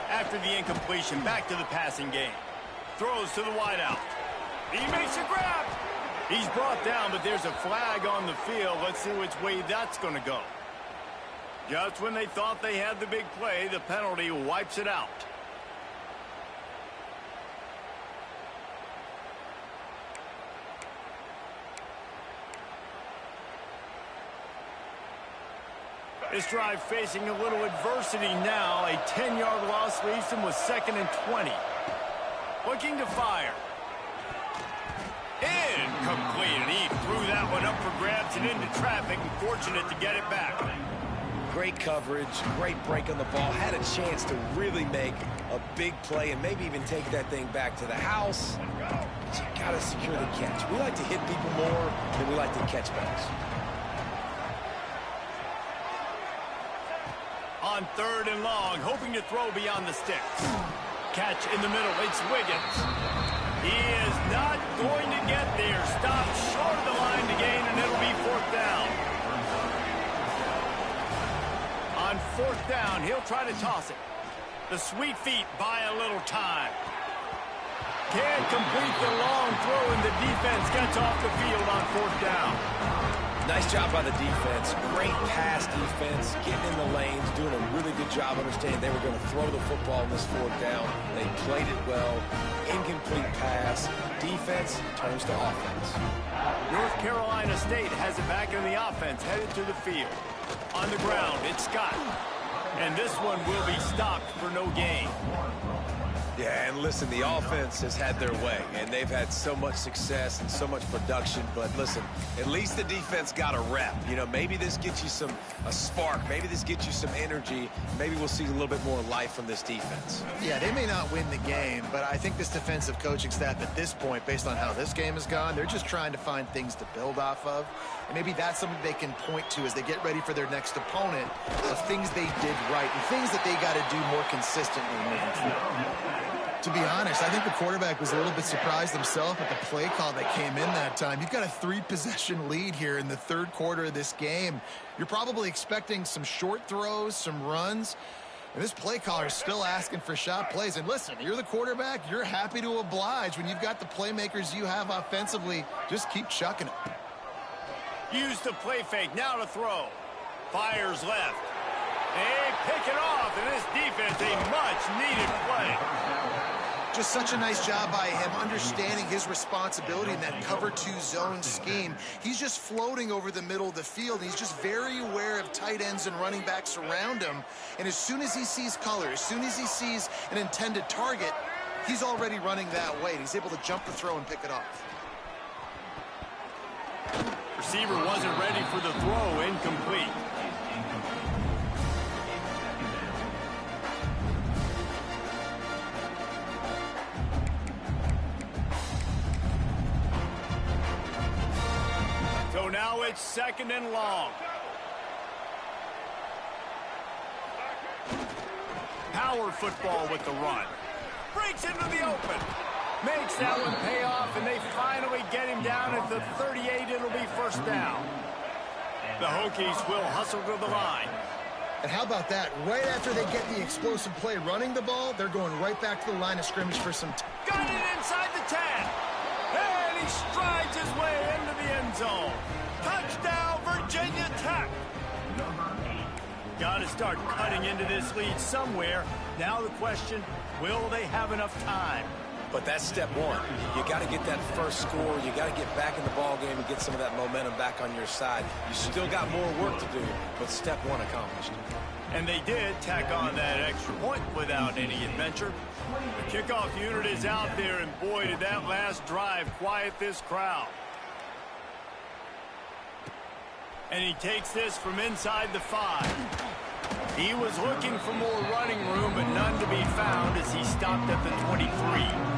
After the incompletion, back to the passing game. Throws to the wideout. He makes a grab. He's brought down, but there's a flag on the field. Let's see which way that's going to go. Just when they thought they had the big play, the penalty wipes it out. This drive facing a little adversity now. A 10-yard loss leaves them with 2nd and 20. Looking to fire. Incomplete, and he threw that one up for grabs and into traffic, and fortunate to get it back. Great coverage, great break on the ball. Had a chance to really make a big play and maybe even take that thing back to the house. But you got to secure the catch. We like to hit people more than we like to catch balls. On 3rd and long, hoping to throw beyond the sticks. Catch in the middle, it's Wiggins. He is not going to get there. Stopped short of the line to gain, and it'll be 4th down. On 4th down, he'll try to toss it. The sweet feet buy a little time. Can't complete the long throw, and the defense gets off the field on 4th down. Nice job by the defense. Great pass defense, getting in the lanes, doing a really good job understanding they were going to throw the football in this 4th down. They played it well. Incomplete pass. Defense turns to offense. North Carolina State has it back in the offense, headed to the field. On the ground, it's Scott. And this one will be stopped for no gain. Yeah, and listen, the offense has had their way, and they've had so much success and so much production. But listen, at least the defense got a rep. You know, maybe this gets you a spark. Maybe this gets you some energy. Maybe we'll see a little bit more life from this defense. Yeah, they may not win the game, but I think this defensive coaching staff at this point, based on how this game has gone, they're just trying to find things to build off of. And maybe that's something they can point to as they get ready for their next opponent of things they did right and things that they got to do more consistently moving forward. To be honest, I think the quarterback was a little bit surprised himself at the play call that came in that time. You've got a 3-possession lead here in the third quarter of this game. You're probably expecting some short throws, some runs. And this play caller is still asking for shot plays. And listen, you're the quarterback. You're happy to oblige. When you've got the playmakers you have offensively, just keep chucking it. Use the play fake. Now to throw. Fires left. They pick it off. And this defense, a much-needed play. Just such a nice job by him understanding his responsibility in that cover 2 zone scheme. He's just floating over the middle of the field. He's just very aware of tight ends and running backs around him. And as soon as he sees color, as soon as he sees an intended target, he's already running that way. And he's able to jump the throw and pick it off. Receiver wasn't ready for the throw. Incomplete. So now it's 2nd and long. Power football with the run. Breaks into the open. Makes that one pay off, and they finally get him down at the 38. It'll be 1st down. The Hokies will hustle to the line. And how about that? Right after they get the explosive play running the ball, they're going right back to the line of scrimmage for some time. Got it inside the 10. And he strides his way into the end zone. Touchdown, Virginia Tech. Got to start cutting into this lead somewhere. Now the question, will they have enough time? But that's step one. You got to get that first score. You got to get back in the ball game and get some of that momentum back on your side. You still got more work to do, but step one accomplished. And they did tack on that extra point without any adventure. The kickoff unit is out there, and boy, did that last drive quiet this crowd. And he takes this from inside the 5. He was looking for more running room, but none to be found as he stopped at the 23.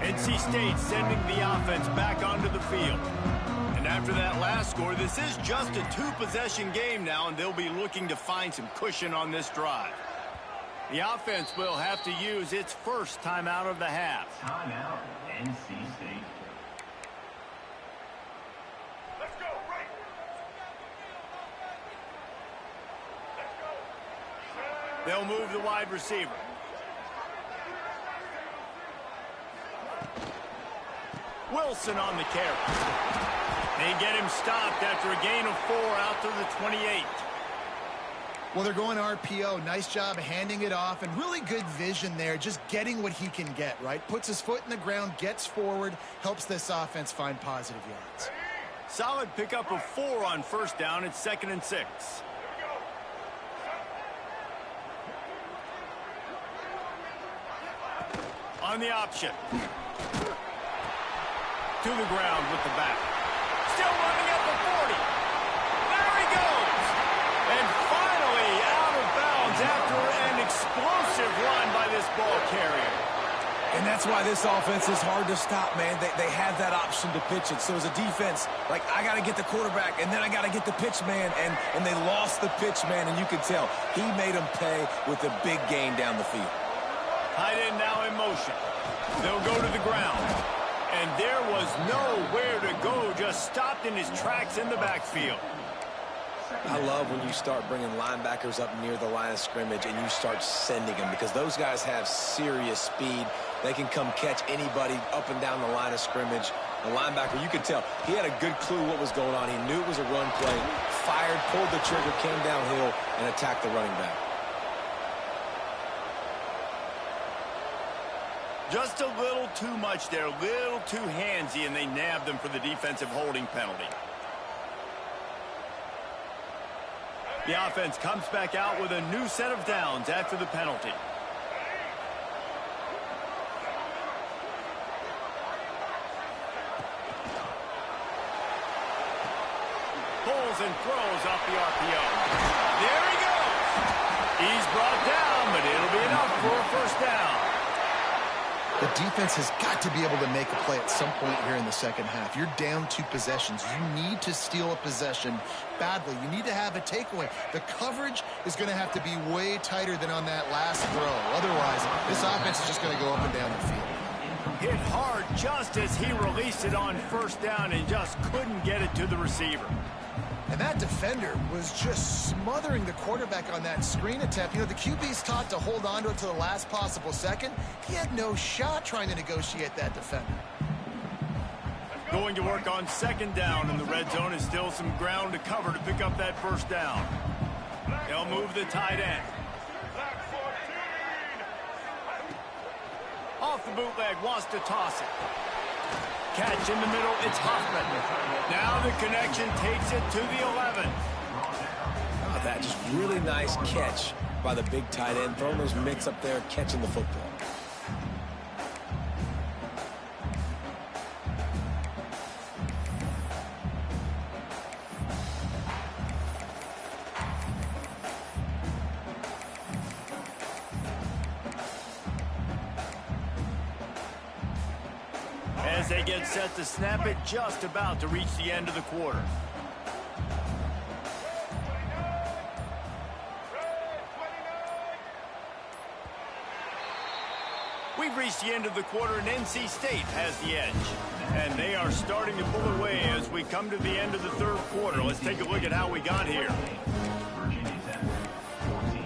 NC State sending the offense back onto the field. And after that last score, this is just a 2-possession game now, and they'll be looking to find some cushion on this drive. The offense will have to use its first timeout of the half. Timeout, NC State. Let's go, right. Let's go. They'll move the wide receiver. Wilson on the carry. They get him stopped after a gain of 4 out to the 28. Well, they're going RPO. Nice job handing it off, and really good vision there, just getting what he can get, right? Puts his foot in the ground, gets forward, helps this offense find positive yards. Solid pickup of 4 on first down. It's 2nd and 6. On the option. To the ground with the back. Still running at the 40. There he goes. And finally out of bounds after an explosive run by this ball carrier. And that's why this offense is hard to stop, man. They have that option to pitch it. So as a defense, like, I got to get the quarterback, and then I got to get the pitch man, and they lost the pitch man, and you can tell he made them pay with a big gain down the field. Tight end now in motion. They'll go to the ground. And there was nowhere to go, just stopped in his tracks in the backfield. I love when you start bringing linebackers up near the line of scrimmage and you start sending them, because those guys have serious speed. They can come catch anybody up and down the line of scrimmage. The linebacker, you could tell, he had a good clue what was going on. He knew it was a run play, fired, pulled the trigger, came downhill, and attacked the running back. Just a little too much there, a little too handsy, and they nabbed them for the defensive holding penalty. The offense comes back out with a new set of downs after the penalty. Pulls and throws off the RPO. There he goes. He's brought down, but it'll be enough for a first down. The defense has got to be able to make a play at some point here in the second half. You're down 2 possessions. You need to steal a possession badly. You need to have a takeaway. The coverage is going to have to be way tighter than on that last throw. Otherwise, this offense is just going to go up and down the field. Hit hard just as he released it on first down and just couldn't get it to the receiver. And that defender was just smothering the quarterback on that screen attempt. You know, the QB's taught to hold on to it to the last possible second. He had no shot trying to negotiate that defender. Going to work on 2nd down, and the red zone is still some ground to cover to pick up that first down. They'll move the tight end. Off the bootleg, wants to toss it. Catch in the middle, it's Hoffman. Now the connection takes it to the 11. Oh, that just really nice catch by the big tight end, throwing those mitts up there, catching the football. As they get set to snap it, just about to reach the end of the quarter. We've reached the end of the quarter, and NC State has the edge. And they are starting to pull away as we come to the end of the 3rd quarter. Let's take a look at how we got here. Virginia's at 14.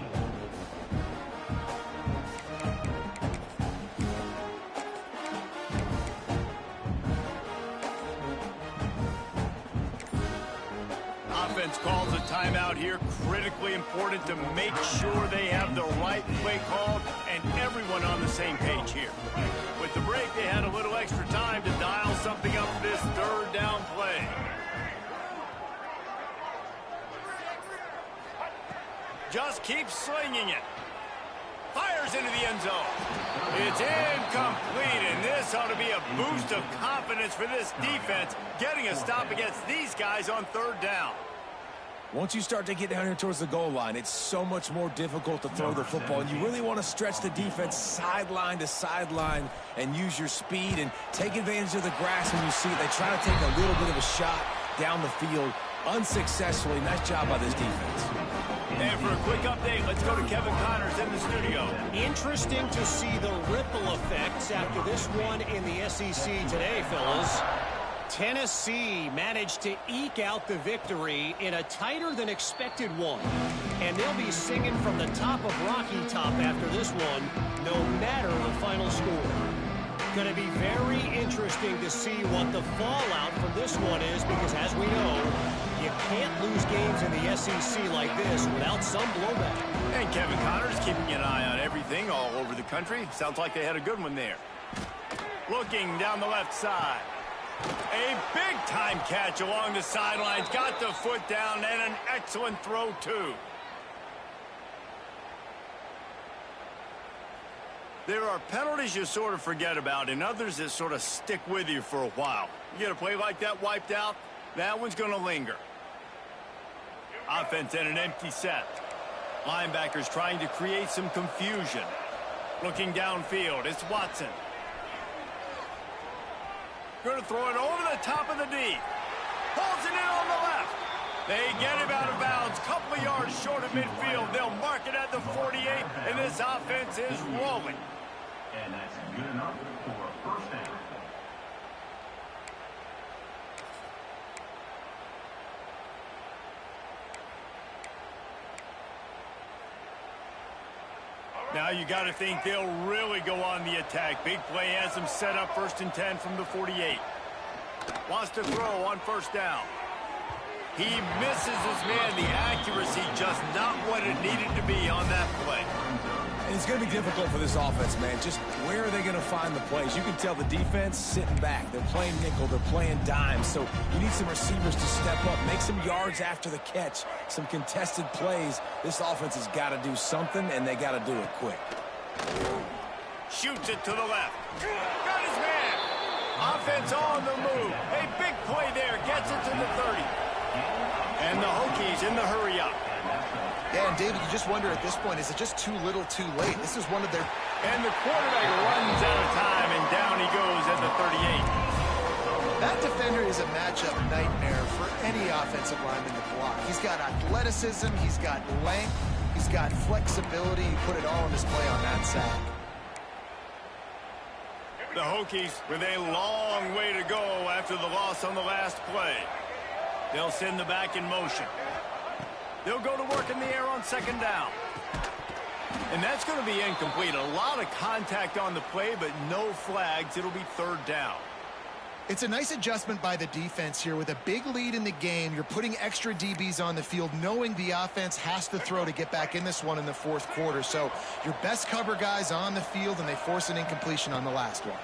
timeout here, critically important to make sure they have the right play called and everyone on the same page here. With the break, they had a little extra time to dial something up this third down play. Just keeps slinging it. Fires into the end zone. It's incomplete, and this ought to be a boost of confidence for this defense, getting a stop against these guys on third down. Once you start to get down here towards the goal line, it's so much more difficult to throw the football. And you really want to stretch the defense sideline to sideline and use your speed and take advantage of the grass when you see it. They try to take a little bit of a shot down the field unsuccessfully. Nice job by this defense. And for a quick update, let's go to Kevin Connors in the studio. Interesting to see the ripple effects after this one in the SEC today, fellas. Tennessee managed to eke out the victory in a tighter than expected one. And they'll be singing from the top of Rocky Top after this one, no matter the final score. Going to be very interesting to see what the fallout from this one is, because as we know, you can't lose games in the SEC like this without some blowback. And Kevin Connors keeping an eye on everything all over the country. Sounds like they had a good one there. Looking down the left side. A big-time catch along the sidelines. Got the foot down and an excellent throw, too. There are penalties you sort of forget about and others that sort of stick with you for a while. You get a play like that wiped out, that one's going to linger. Offense in an empty set. Linebackers trying to create some confusion. Looking downfield, it's Watson. Going to throw it over the top of the D. Pulls it in on the left. They get him out of bounds. Couple of yards short of midfield. They'll mark it at the 48, and this offense is rolling. And that's good enough for a first down. Now you got to think they'll really go on the attack. Big play has them set up 1st and 10 from the 48. Wants to throw on first down. He misses his man. The accuracy just not what it needed to be on that play. And it's going to be difficult for this offense, man. Just where are they going to find the plays? You can tell the defense sitting back. They're playing nickel. They're playing dime. So you need some receivers to step up, make some yards after the catch, some contested plays. This offense has got to do something, and they got to do it quick. Shoots it to the left. Got his man. Offense on the move. A big play there. Gets it to the 30. And the Hokies in the hurry up. Yeah, and David, you just wonder at this point, is it just too little too late? This is one of their... And the quarterback runs out of time, and down he goes at the 38. That defender is a matchup nightmare for any offensive lineman to block. He's got athleticism, he's got length, he's got flexibility. You put it all on display on that sack. The Hokies with a long way to go after the loss on the last play. They'll send the back in motion. They'll go to work in the air on second down. And that's going to be incomplete. A lot of contact on the play, but no flags. It'll be third down. It's a nice adjustment by the defense here. With a big lead in the game, you're putting extra DBs on the field, knowing the offense has to throw to get back in this one in the fourth quarter. So your best cover guys on the field, and they force an incompletion on the last one.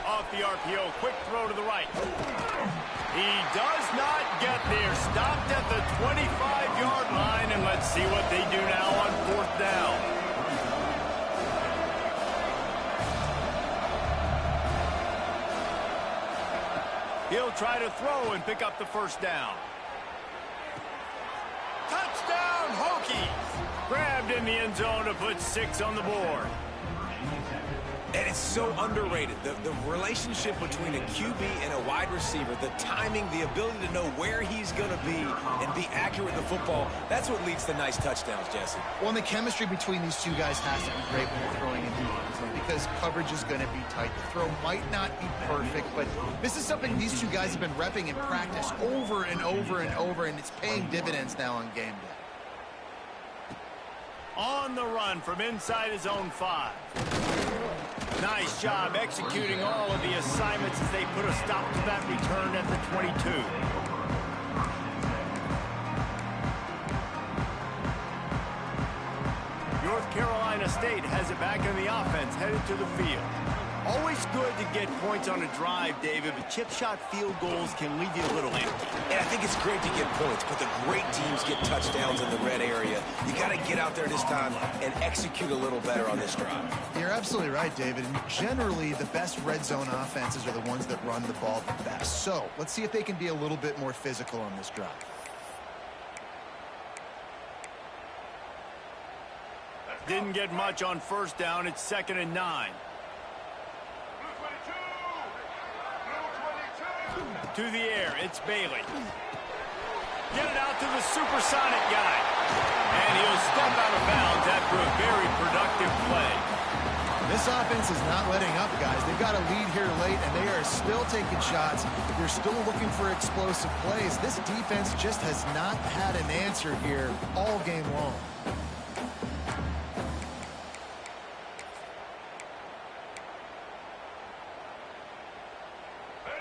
Off the RPO, quick throw to the right. He does not get there. Stopped at the 25-yard line, and let's see what they do now on fourth down. He'll try to throw and pick up the first down. Touchdown, Hokies! Grabbed in the end zone to put 6 on the board. And it's so underrated. The relationship between a QB and a wide receiver, the timing, the ability to know where he's going to be and be accurate with the football, that's what leads to nice touchdowns, Jesse. Well, and the chemistry between these two guys has to be great when they're throwing into the zone, because coverage is going to be tight. The throw might not be perfect, but this is something these two guys have been repping in practice over and over and over, and it's paying dividends now on game day. On the run from inside his own 5. Nice job executing all of the assignments as they put a stop to that return at the 22. Louisiana State has it back in the offense, headed to the field. Always good to get points on a drive, David, but chip shot field goals can leave you a little empty. And I think it's great to get points, but the great teams get touchdowns in the red area. You got to get out there this time and execute a little better on this drive. You're absolutely right, David. And generally, the best red zone offenses are the ones that run the ball the best. So let's see if they can be a little bit more physical on this drive. Didn't get much on first down. It's 2nd and 9. To the air, it's Bailey. Get it out to the supersonic guy. And he'll step out of bounds after a very productive play. This offense is not letting up, guys. They've got a lead here late, and they are still taking shots. They're still looking for explosive plays. This defense just has not had an answer here all game long.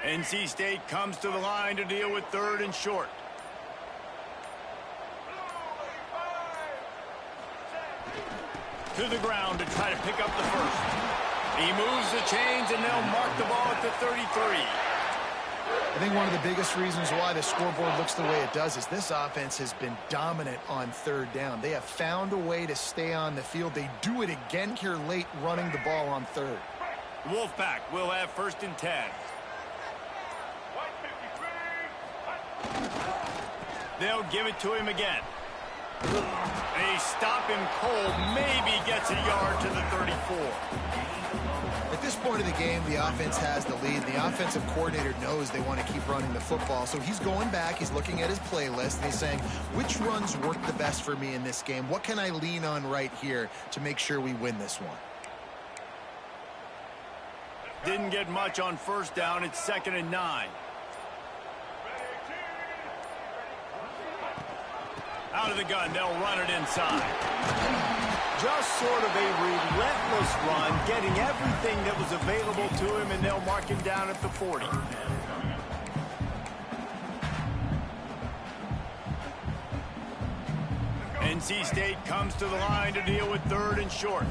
NC State comes to the line to deal with 3rd and short. To the ground to try to pick up the first. He moves the chains, and they'll mark the ball at the 33. I think one of the biggest reasons why the scoreboard looks the way it does is this offense has been dominant on 3rd down. They have found a way to stay on the field. They do it again here late, running the ball on 3rd. Wolfpack will have 1st and 10. They'll give it to him again. They stop him cold, maybe gets a yard to the 34. At this point of the game, the offense has the lead. The offensive coordinator knows they want to keep running the football, so he's going back, he's looking at his playlist, and he's saying, which runs work the best for me in this game? What can I lean on right here to make sure we win this one? Didn't get much on first down. It's 2nd and 9. Out of the gun, they'll run it inside. Just sort of a relentless run, getting everything that was available to him, and they'll mark him down at the 40. NC State comes to the line to deal with 3rd and short.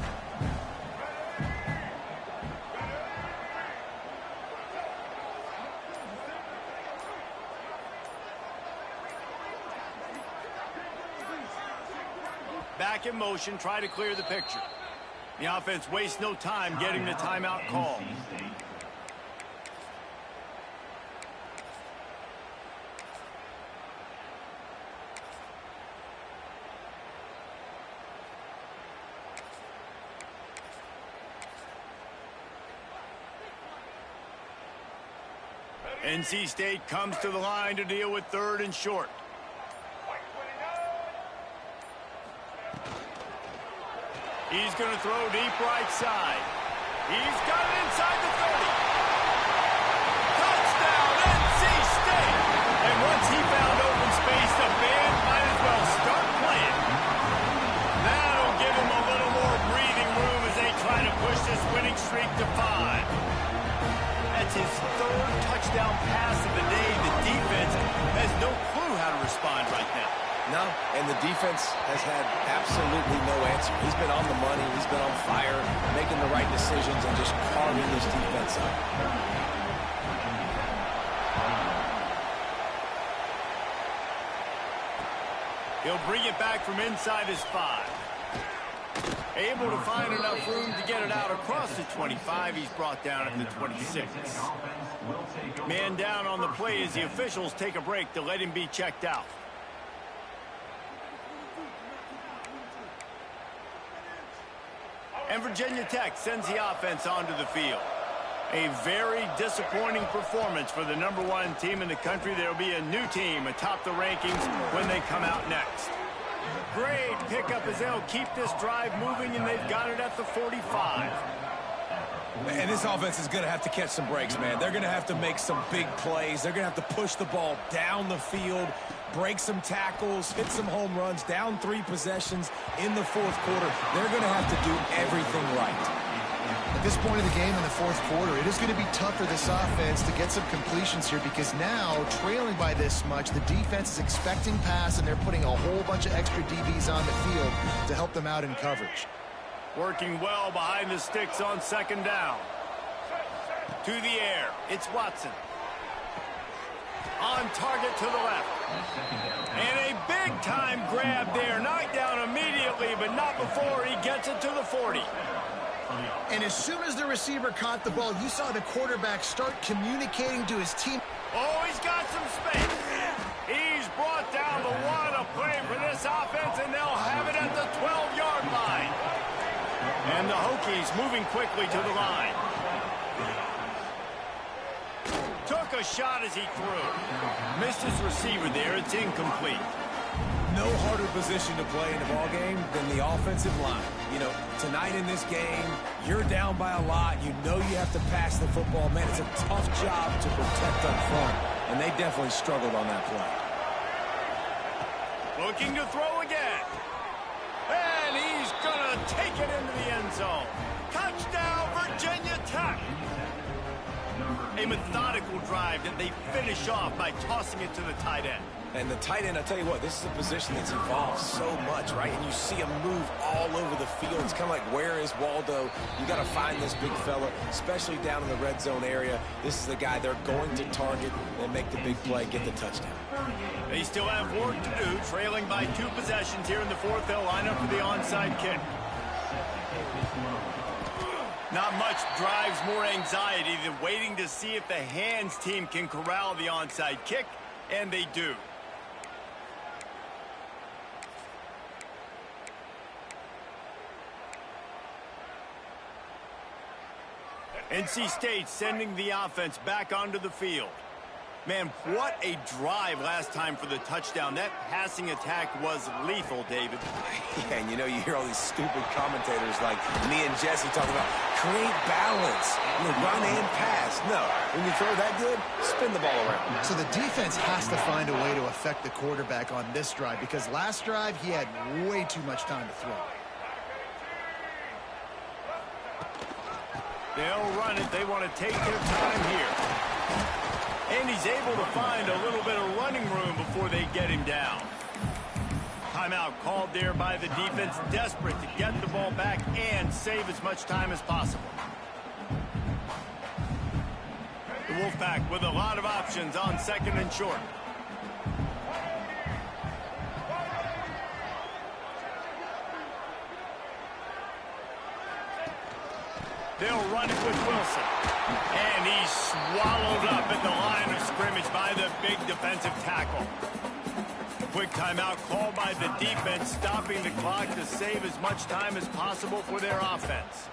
Back in motion, try to clear the picture. The offense wastes no time getting the timeout call. NC State comes to the line to deal with 3rd and short. He's going to throw deep right side. He's got it inside the 30. Touchdown, NC State! And once he found open space, the band might as well start playing. That'll give him a little more breathing room as they try to push this winning streak to 5. That's his 3rd touchdown pass of the day. The defense has no clue how to respond right now. No, and the defense has had absolutely no answer. He's been on the money. He's been on fire, making the right decisions and just carving this defense up. He'll bring it back from inside his 5. Able to find enough room to get it out across the 25. He's brought down at the 26. Man down on the play as the officials take a break to let him be checked out. And Virginia Tech sends the offense onto the field. A very disappointing performance for the #1 team in the country. There will be a new team atop the rankings when they come out next. Great pickup as they'll keep this drive moving, and they've got it at the 45. And this offense is going to have to catch some breaks, man. They're going to have to make some big plays. They're going to have to push the ball down the field, break some tackles, hit some home runs, down 3 possessions in the 4th quarter. They're going to have to do everything right. At this point of the game in the 4th quarter, it is going to be tough for this offense to get some completions here because now, trailing by this much, the defense is expecting pass, and they're putting a whole bunch of extra DBs on the field to help them out in coverage. Working well behind the sticks on second down. To the air, it's Watson. On target to the left. And a big-time grab there. Knocked down immediately, but not before he gets it to the 40. And as soon as the receiver caught the ball, you saw the quarterback start communicating to his team. Oh, he's got some space. He's brought down the one a play for this offense, and they'll have it at the 12-yard line. And the Hokies moving quickly to the line. Took a shot as he threw. Missed his receiver there. It's incomplete. No harder position to play in the ball game than the offensive line. You know, tonight in this game, you're down by a lot. You know you have to pass the football. Man, it's a tough job to protect up front, and they definitely struggled on that play. Looking to throw again. And he's going to take it into the end zone. Touchdown, Virginia Tech. A methodical drive that they finish off by tossing it to the tight end. And the tight end, I'll tell you what, this is a position that's evolved so much, right? And you see him move all over the field. It's kind of like, where is Waldo? You got to find this big fella, especially down in the red zone area. This is the guy they're going to target and make the big play, get the touchdown. They still have work to do, trailing by 2 possessions here in the fourth. They'll line up for the onside kick. Not much drives more anxiety than waiting to see if the hands team can corral the onside kick, and they do. NC State sending the offense back onto the field. Man, what a drive last time for the touchdown. That passing attack was lethal, David. Yeah, and you know, you hear all these stupid commentators like me and Jesse talking about create balance, run and pass. No, when you throw that good, spin the ball around. So the defense has to find a way to affect the quarterback on this drive, because last drive he had way too much time to throw. They'll run it. They want to take their time here. And he's able to find a little bit of running room before they get him down. Timeout called there by the defense, desperate to get the ball back and save as much time as possible. The Wolfpack with a lot of options on second and short. They'll run it with Wilson. And he's swallowed up at the line of scrimmage by the big defensive tackle. Quick timeout called by the defense, stopping the clock to save as much time as possible for their offense.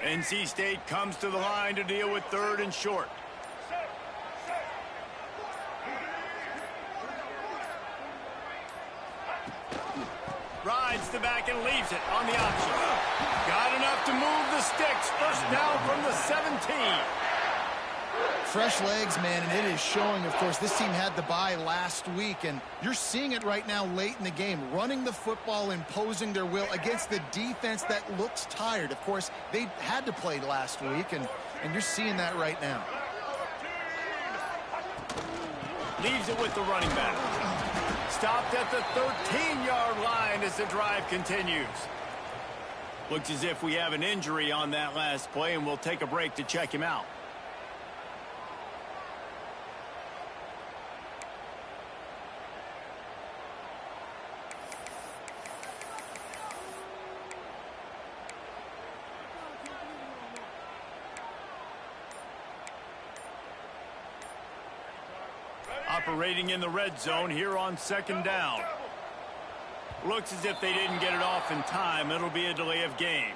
NC State comes to the line to deal with third and short. Rides the back and leaves it on the option. Got enough to move the sticks. First down from the 17. Fresh legs, man, and it is showing. Of course, this team had the bye last week, and you're seeing it right now late in the game. Running the football, imposing their will against the defense that looks tired. Of course, they had to play last week, and you're seeing that right now. Leaves it with the running back. Stopped at the 13-yard line as the drive continues. Looks as if we have an injury on that last play, and we'll take a break to check him out. Operating in the red zone here on second down. Looks as if they didn't get it off in time. It'll be a delay of game.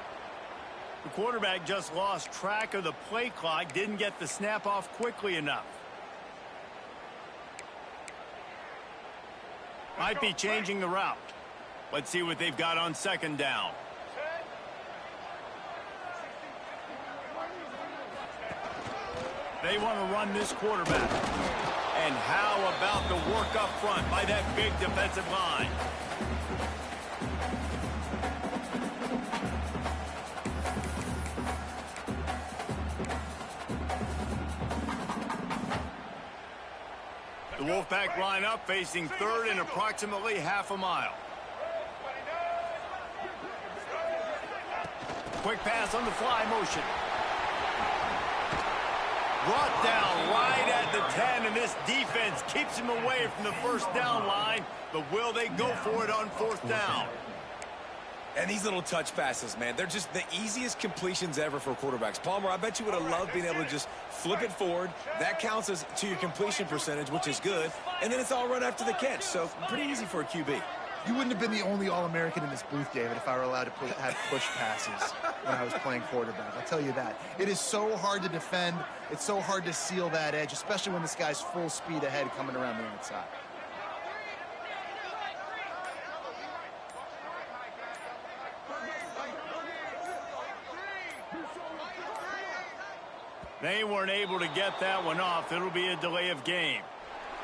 The quarterback just lost track of the play clock, didn't get the snap off quickly enough. Might be changing the route. Let's see what they've got on second down. They want to run this quarterback. And how about the work up front by that big defensive line? The Wolfpack line up facing third in approximately half a mile. Quick pass on the fly motion. Brought down right at the 10, and this defense keeps him away from the first down line. But will they go for it on fourth down? And these little touch passes, man, they're just the easiest completions ever for quarterbacks. Palmer, I bet you would have loved being able to just flip it forward. That counts as to your completion percentage, which is good. And then it's all run after the catch, so pretty easy for a QB. You wouldn't have been the only All-American in this booth, David, if I were allowed to have push passes when I was playing quarterback. I'll tell you that. It is so hard to defend. It's so hard to seal that edge, especially when this guy's full speed ahead coming around the outside. They weren't able to get that one off. It'll be a delay of game.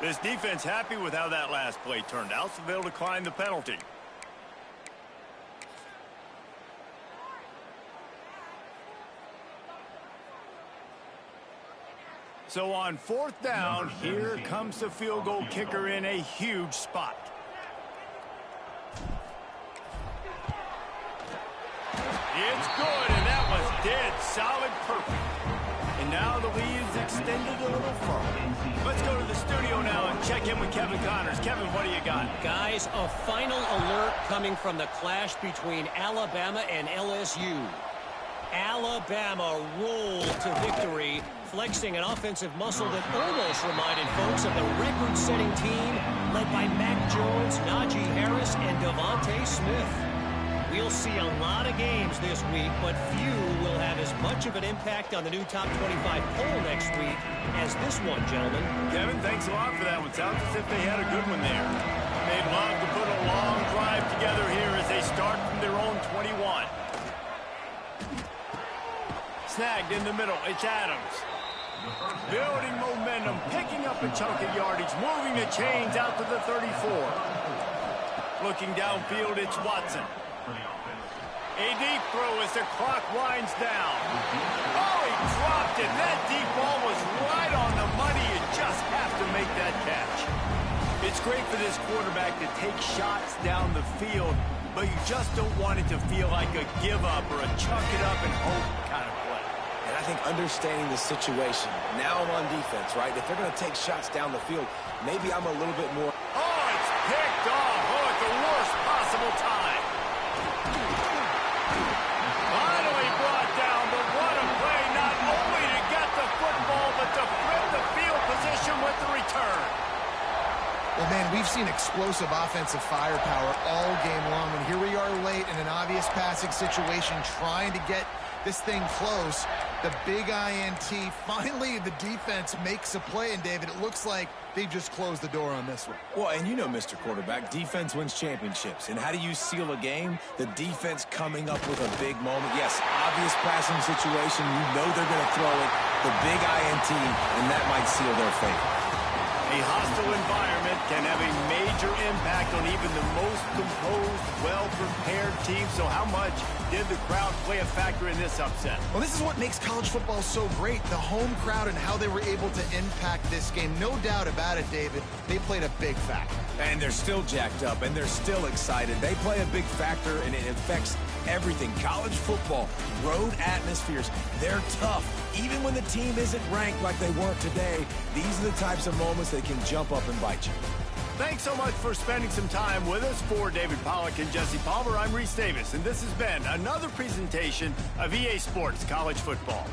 This defense happy with how that last play turned out, so they'll decline the penalty. So on fourth down, here comes the field goal kicker in a huge spot. It's good, and that was dead solid perfect. And now the lead is extended a little further. Let's go to the studio now and check in with Kevin Connors. Kevin, what do you got? Guys, a final alert coming from the clash between Alabama and LSU. Alabama rolled to victory, flexing an offensive muscle that almost reminded folks of the record-setting team led by Mac Jones, Najee Harris, and Devontae Smith. We'll see a lot of games this week, but few will have as much of an impact on the new top 25 poll next week as this one, gentlemen. Kevin, thanks a lot for that one. Sounds as if they had a good one there. They'd love to put a long drive together here as they start from their own 21. Snagged in the middle, it's Adams. Building momentum, picking up a chunk of yardage, moving the chains out to the 34. Looking downfield, it's Watson. A deep throw as the clock winds down. Oh, he dropped it. That deep ball was right on the money. You just have to make that catch. It's great for this quarterback to take shots down the field, but you just don't want it to feel like a give-up or a chuck it up and hope kind of play. And I think understanding the situation, now I'm on defense, right? If they're going to take shots down the field, maybe I'm a little bit more. Oh, it's picked off. Oh, at the worst possible time. Finally brought down, but what a play, not only to get the football, but to flip the field position with the return. Well, man, we've seen explosive offensive firepower all game long, and here we are late in an obvious passing situation trying to get this thing close. The big INT. Finally, the defense makes a play, and David, it looks like they just closed the door on this one. Well, and you know, Mr. Quarterback, defense wins championships. And how do you seal a game? The defense coming up with a big moment. Yes, obvious passing situation. You know they're going to throw it. The big INT, and that might seal their fate. A hostile environment can have a major impact on even the most composed, well-prepared team. So how much did the crowd play a factor in this upset? Well, this is what makes college football so great, the home crowd and how they were able to impact this game. No doubt about it, David. They played a big factor. And they're still jacked up, and they're still excited. They play a big factor, and it affects everything. College football, road atmospheres, they're tough. Even when the team isn't ranked like they weren't today, these are the types of moments that can jump up and bite you. Thanks so much for spending some time with us. For David Pollack and Jesse Palmer, I'm Reese Davis, and this has been another presentation of EA Sports College Football.